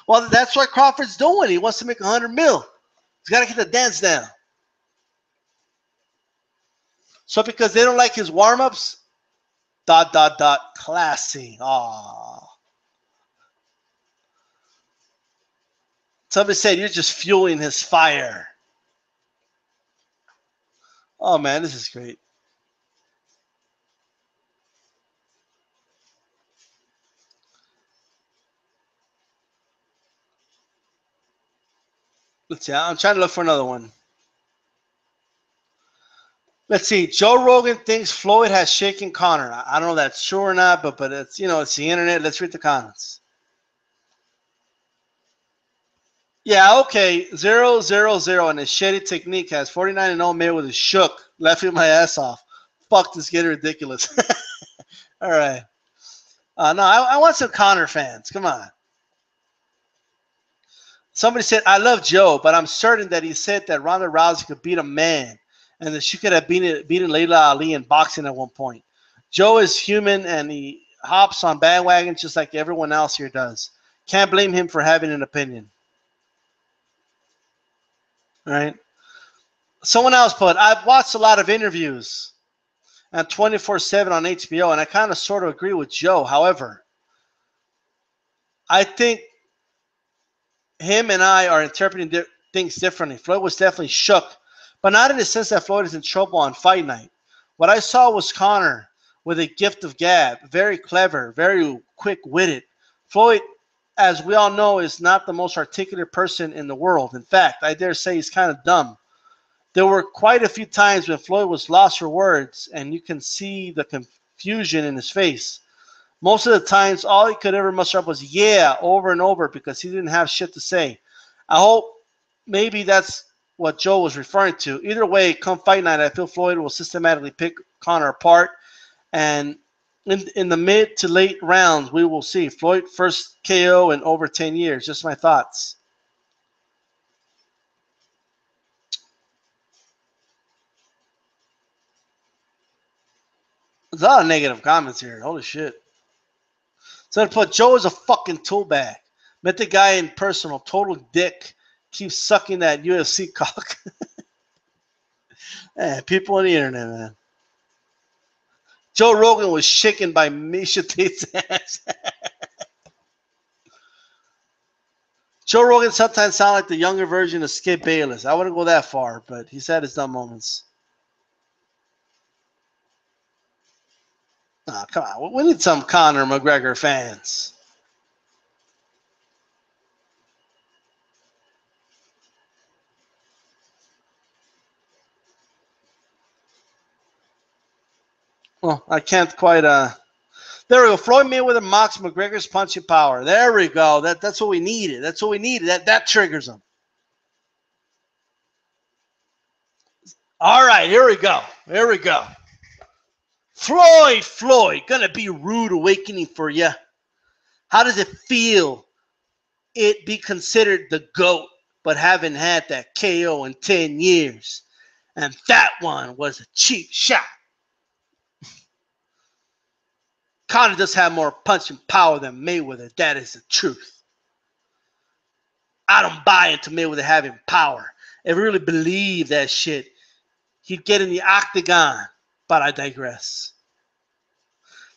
Well, that's what Crawford's doing. He wants to make 100 mil. He's got to get the dance down. So because they don't like his warm-ups, ... classy. Aww. Somebody said you're just fueling his fire. Oh, man, this is great. Let's see. I'm trying to look for another one. Let's see. Joe Rogan thinks Floyd has shaken Conor. I don't know if that's true or not, but it's, you know, it's the internet. Let's read the comments. Yeah, okay. 0-0-0 and his shitty technique has 49-0 Mayweather shook, laughing my ass off. Fuck, this is getting ridiculous. All right. No, I want some Conor fans. Come on. Somebody said, I love Joe, but I'm certain that he said that Ronda Rousey could beat a man and that she could have beaten Layla Ali in boxing at one point. Joe is human and he hops on bandwagons just like everyone else here does. Can't blame him for having an opinion. All right. Someone else put, I've watched a lot of interviews and 24/7 on HBO, and I kind of sort of agree with Joe. However, I think him and I are interpreting things differently. Floyd was definitely shook, but not in the sense that Floyd is in trouble on fight night. What I saw was Conor with a gift of gab, very clever, very quick-witted. Floyd, as we all know, is not the most articulate person in the world. In fact, I dare say he's kind of dumb. There were quite a few times when Floyd was lost for words, and you can see the confusion in his face. Most of the times, all he could ever muster up was yeah over and over because he didn't have shit to say. I hope maybe that's what Joe was referring to. Either way, come fight night, I feel Floyd will systematically pick Conor apart. And in the mid to late rounds, we will see Floyd first KO in over 10 years. Just my thoughts. There's a lot of negative comments here. Holy shit. So I put Joe is a fucking tool bag. Met the guy in person, a total dick. Keeps sucking that UFC cock. People on the internet, man. Joe Rogan was shaken by Misha Tate's ass. Joe Rogan sometimes sounds like the younger version of Skip Bayless. I wouldn't go that far, but he's had his dumb moments. Come on. We need some Conor McGregor fans. Well, I can't quite. There we go. Floyd Mayweather mocks McGregor's punching power. There we go. That's what we needed. That's what we needed. That triggers him. All right, here we go. Here we go. Floyd, gonna be a rude awakening for you. How does it feel? It be considered the GOAT, but haven't had that KO in 10 years. And that one was a cheap shot. Conor does have more punching power than Mayweather. That is the truth. I don't buy into Mayweather having power. If I really believe that shit, he'd get in the octagon. But I digress.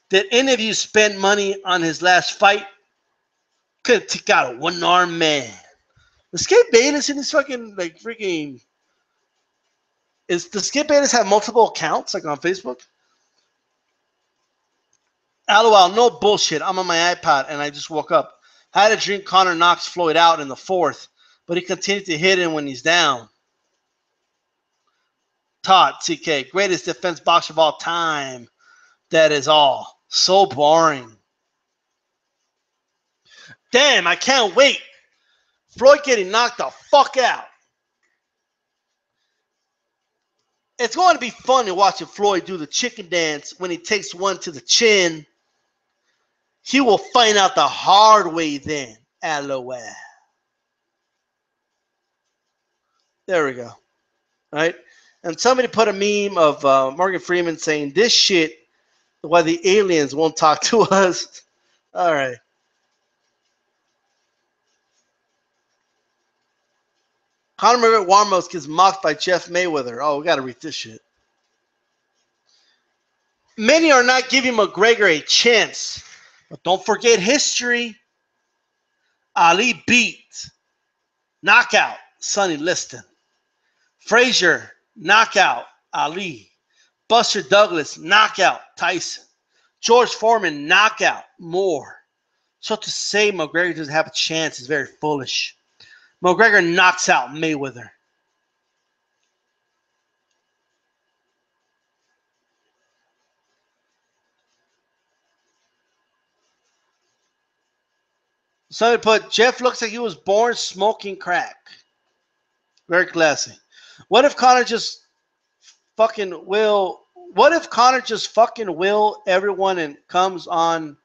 Did any of you spend money on his last fight? Couldn't take out a one-armed man. The Skip Bayless in his fucking, like, freaking... Does Skip Bayless have multiple accounts, like on Facebook? LOL, no bullshit. I'm on my iPad and I just woke up. I had a dream Conor knocks Floyd out in the fourth, but he continued to hit him when he's down. Todd, TK, greatest defense boxer of all time. That is all. So boring. Damn, I can't wait. Floyd getting knocked the fuck out. It's going to be fun watching Floyd do the chicken dance when he takes one to the chin. He will find out the hard way then. LOL. There we go. All right. And somebody put a meme of Morgan Freeman saying, this shit, why the aliens won't talk to us. All right. Conor McGregor Warmos gets mocked by Jeff Mayweather. Oh, we got to read this shit. Many are not giving McGregor a chance. But don't forget history. Ali beat, knockout, Sonny Liston. Frazier, knockout, Ali. Buster Douglas, knockout, Tyson. George Foreman, knockout, Moore. So to say McGregor doesn't have a chance is very foolish. McGregor knocks out Mayweather. Somebody put, Jeff looks like he was born smoking crack. Very classy. What if Conor just fucking will... What if Conor just fucking will everyone and comes on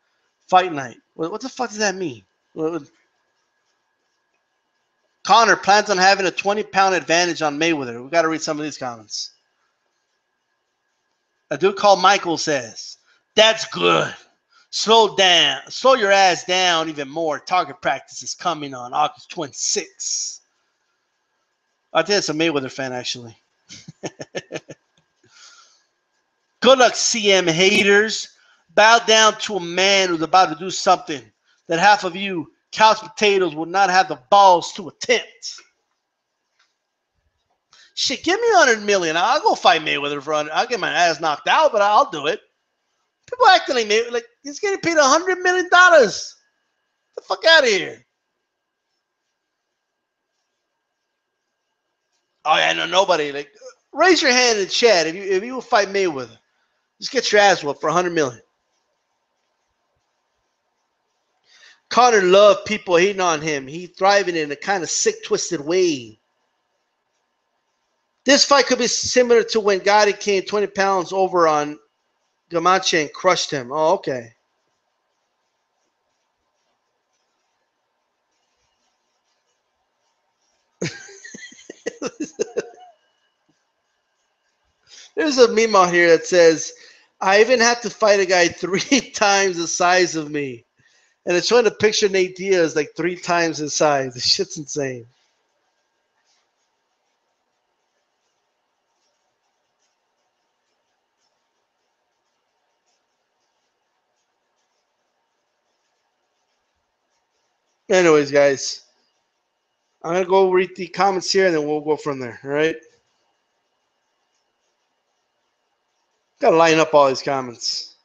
fight night? What the fuck does that mean? Conor plans on having a 20-pound advantage on Mayweather. We got to read some of these comments. A dude called Michael says, that's good. Slow your ass down even more. Target practice is coming on August 26th. I think it's a Mayweather fan, actually. Good luck, CM haters. Bow down to a man who's about to do something that half of you couch potatoes will not have the balls to attempt. Shit, give me $100 million. I'll go fight Mayweather for 100. I'll get my ass knocked out, but I'll do it. People acting like Mayweather, like he's getting paid $100 million. Get the fuck out of here. Oh yeah, no, nobody. Like, raise your hand in chat if you will fight Mayweather. Just get your ass whooped for $100 million. Conor loved people hating on him. He thriving in a kind of sick, twisted way. This fight could be similar to when Gotti came 20 pounds over on Gamache and crushed him. Oh, okay. There's a meme out here that says, I even have to fight a guy 3 times the size of me. And it's showing a picture of Nate Diaz like 3 times his size. This shit's insane. Anyways, guys. I'm going to go read the comments here, and then we'll go from there, all right? Got to line up all these comments.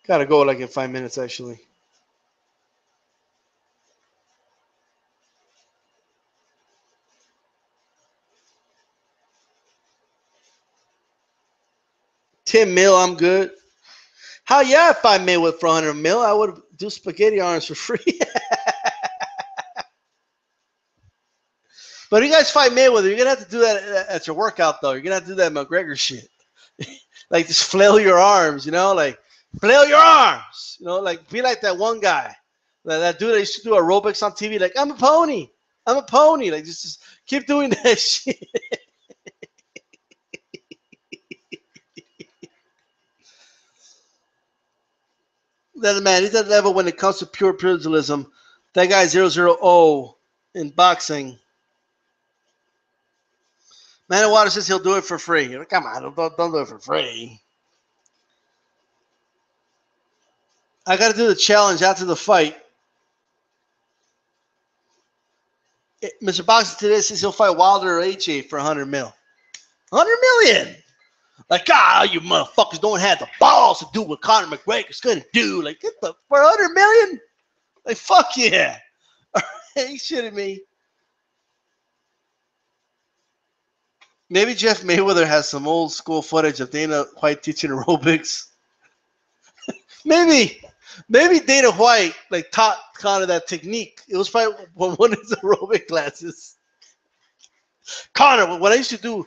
Got to go like in 5 minutes, actually. $10 mil, I'm good. How yeah, if I made with for 100 mil, I would do spaghetti arms for free. But if you guys fight Mayweather, you're gonna have to do that at your workout, though. You're gonna have to do that McGregor shit, like just flail your arms, you know, like flail your arms, you know, like be like that one guy, that dude that used to do aerobics on TV, like I'm a pony, like just keep doing that shit. That man, he's at that level when it comes to pure pugilism. That guy 0-0-0 in boxing. Man of Water says he'll do it for free. Come on, don't do it for free. I got to do the challenge after the fight. Mr. Boxing today says he'll fight Wilder or AJ for 100 mil. 100 million. Like, you motherfuckers don't have the balls to do what Conor McGregor's going to do. Like, get the for 100 million? Like, fuck yeah. Are you shitting me? Maybe Jeff Mayweather has some old school footage of Dana White teaching aerobics. Maybe Dana White like taught Conor that technique. It was probably one of his aerobic classes. Conor, when I used to do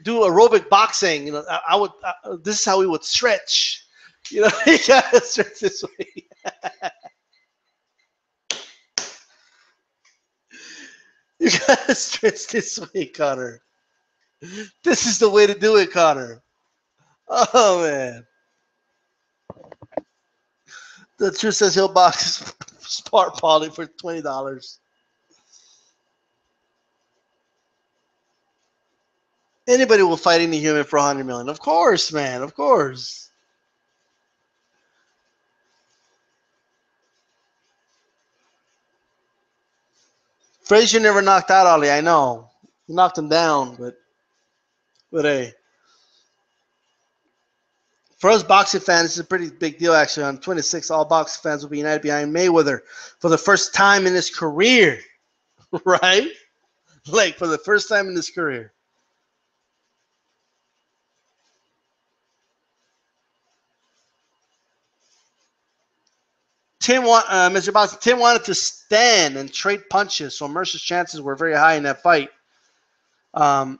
aerobic boxing, you know, I would this is how we would stretch. You know, you gotta stretch this way. You gotta stretch this way, Conor. This is the way to do it, Conor. Oh man. The truth says he'll box Smart Polly for $20. Anybody will fight any human for 100 million. Of course, man. Of course. Frazier never knocked out Ali. I know. He knocked him down, but hey. For us boxing fans, it's a pretty big deal, actually. On 26, all boxing fans will be united behind Mayweather for the first time in his career. Right? Like, for the first time in his career. Mr. Boxing, Tim wanted to stand and trade punches, so Mercer's chances were very high in that fight. For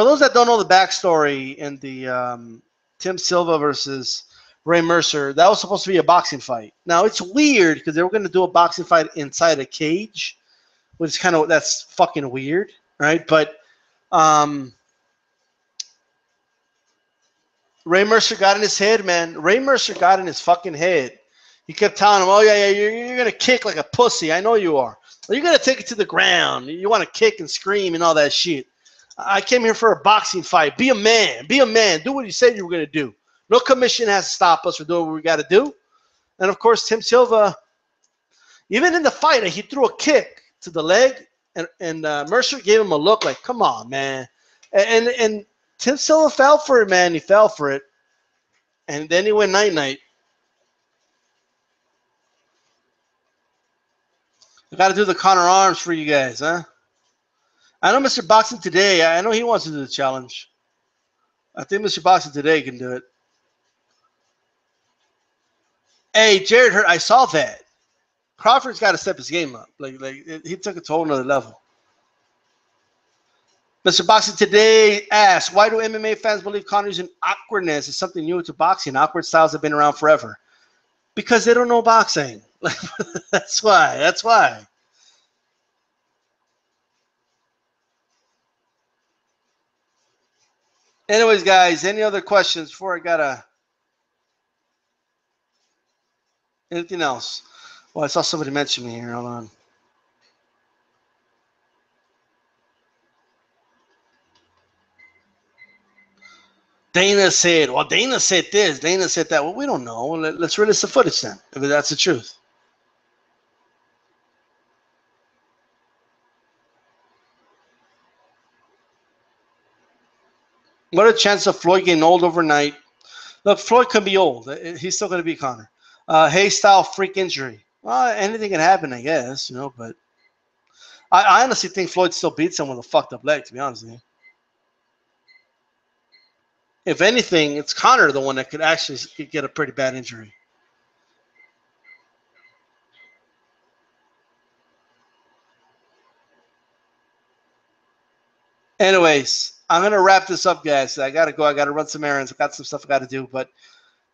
those that don't know the backstory in the Tim Silva versus Ray Mercer, that was supposed to be a boxing fight. Now, it's weird because they were going to do a boxing fight inside a cage, which is that's fucking weird, right? But Ray Mercer got in his head, man. Ray Mercer got in his fucking head. He kept telling him, oh, yeah, you're going to kick like a pussy. I know you are. You're going to take it to the ground. You want to kick and scream and all that shit. I came here for a boxing fight. Be a man. Be a man. Do what you said you were going to do. No commission has to stop us from doing what we got to do. And, of course, Tim Silva, even in the fight, he threw a kick to the leg, and Mercer gave him a look like, come on, man. And Tim Silva fell for it, man. He fell for it. And then he went night-night. I got to do the Conor arms for you guys, huh? I know Mr. Boxing Today. I know he wants to do the challenge. I think Mr. Boxing Today can do it. Hey, Jared Hurt, I saw that. Crawford's got to step his game up. Like he took it to a whole nother level. Mr. Boxing Today asks, why do MMA fans believe Conor using awkwardness is something new to boxing? Awkward styles have been around forever. Because they don't know boxing. That's why. That's why. Anyways, guys, any other questions before I gotta... Anything else? Well, I saw somebody mention me here. Hold on. Dana said, well, Dana said this, Dana said that. Well, we don't know. Let's release the footage then, if that's the truth. What a chance of Floyd getting old overnight. Look, Floyd could be old. He's still going to be Conor. Hay-style freak injury. Well, anything can happen, I guess, but I honestly think Floyd still beats him with a fucked up leg, to be honest with you. If anything, it's Conor the one that could actually get a pretty bad injury. Anyways, I'm going to wrap this up, guys. I got to go. I got to run some errands. I got some stuff I got to do. But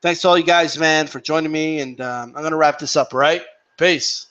thanks to all you guys, man, for joining me. And I'm going to wrap this up, all right? Peace.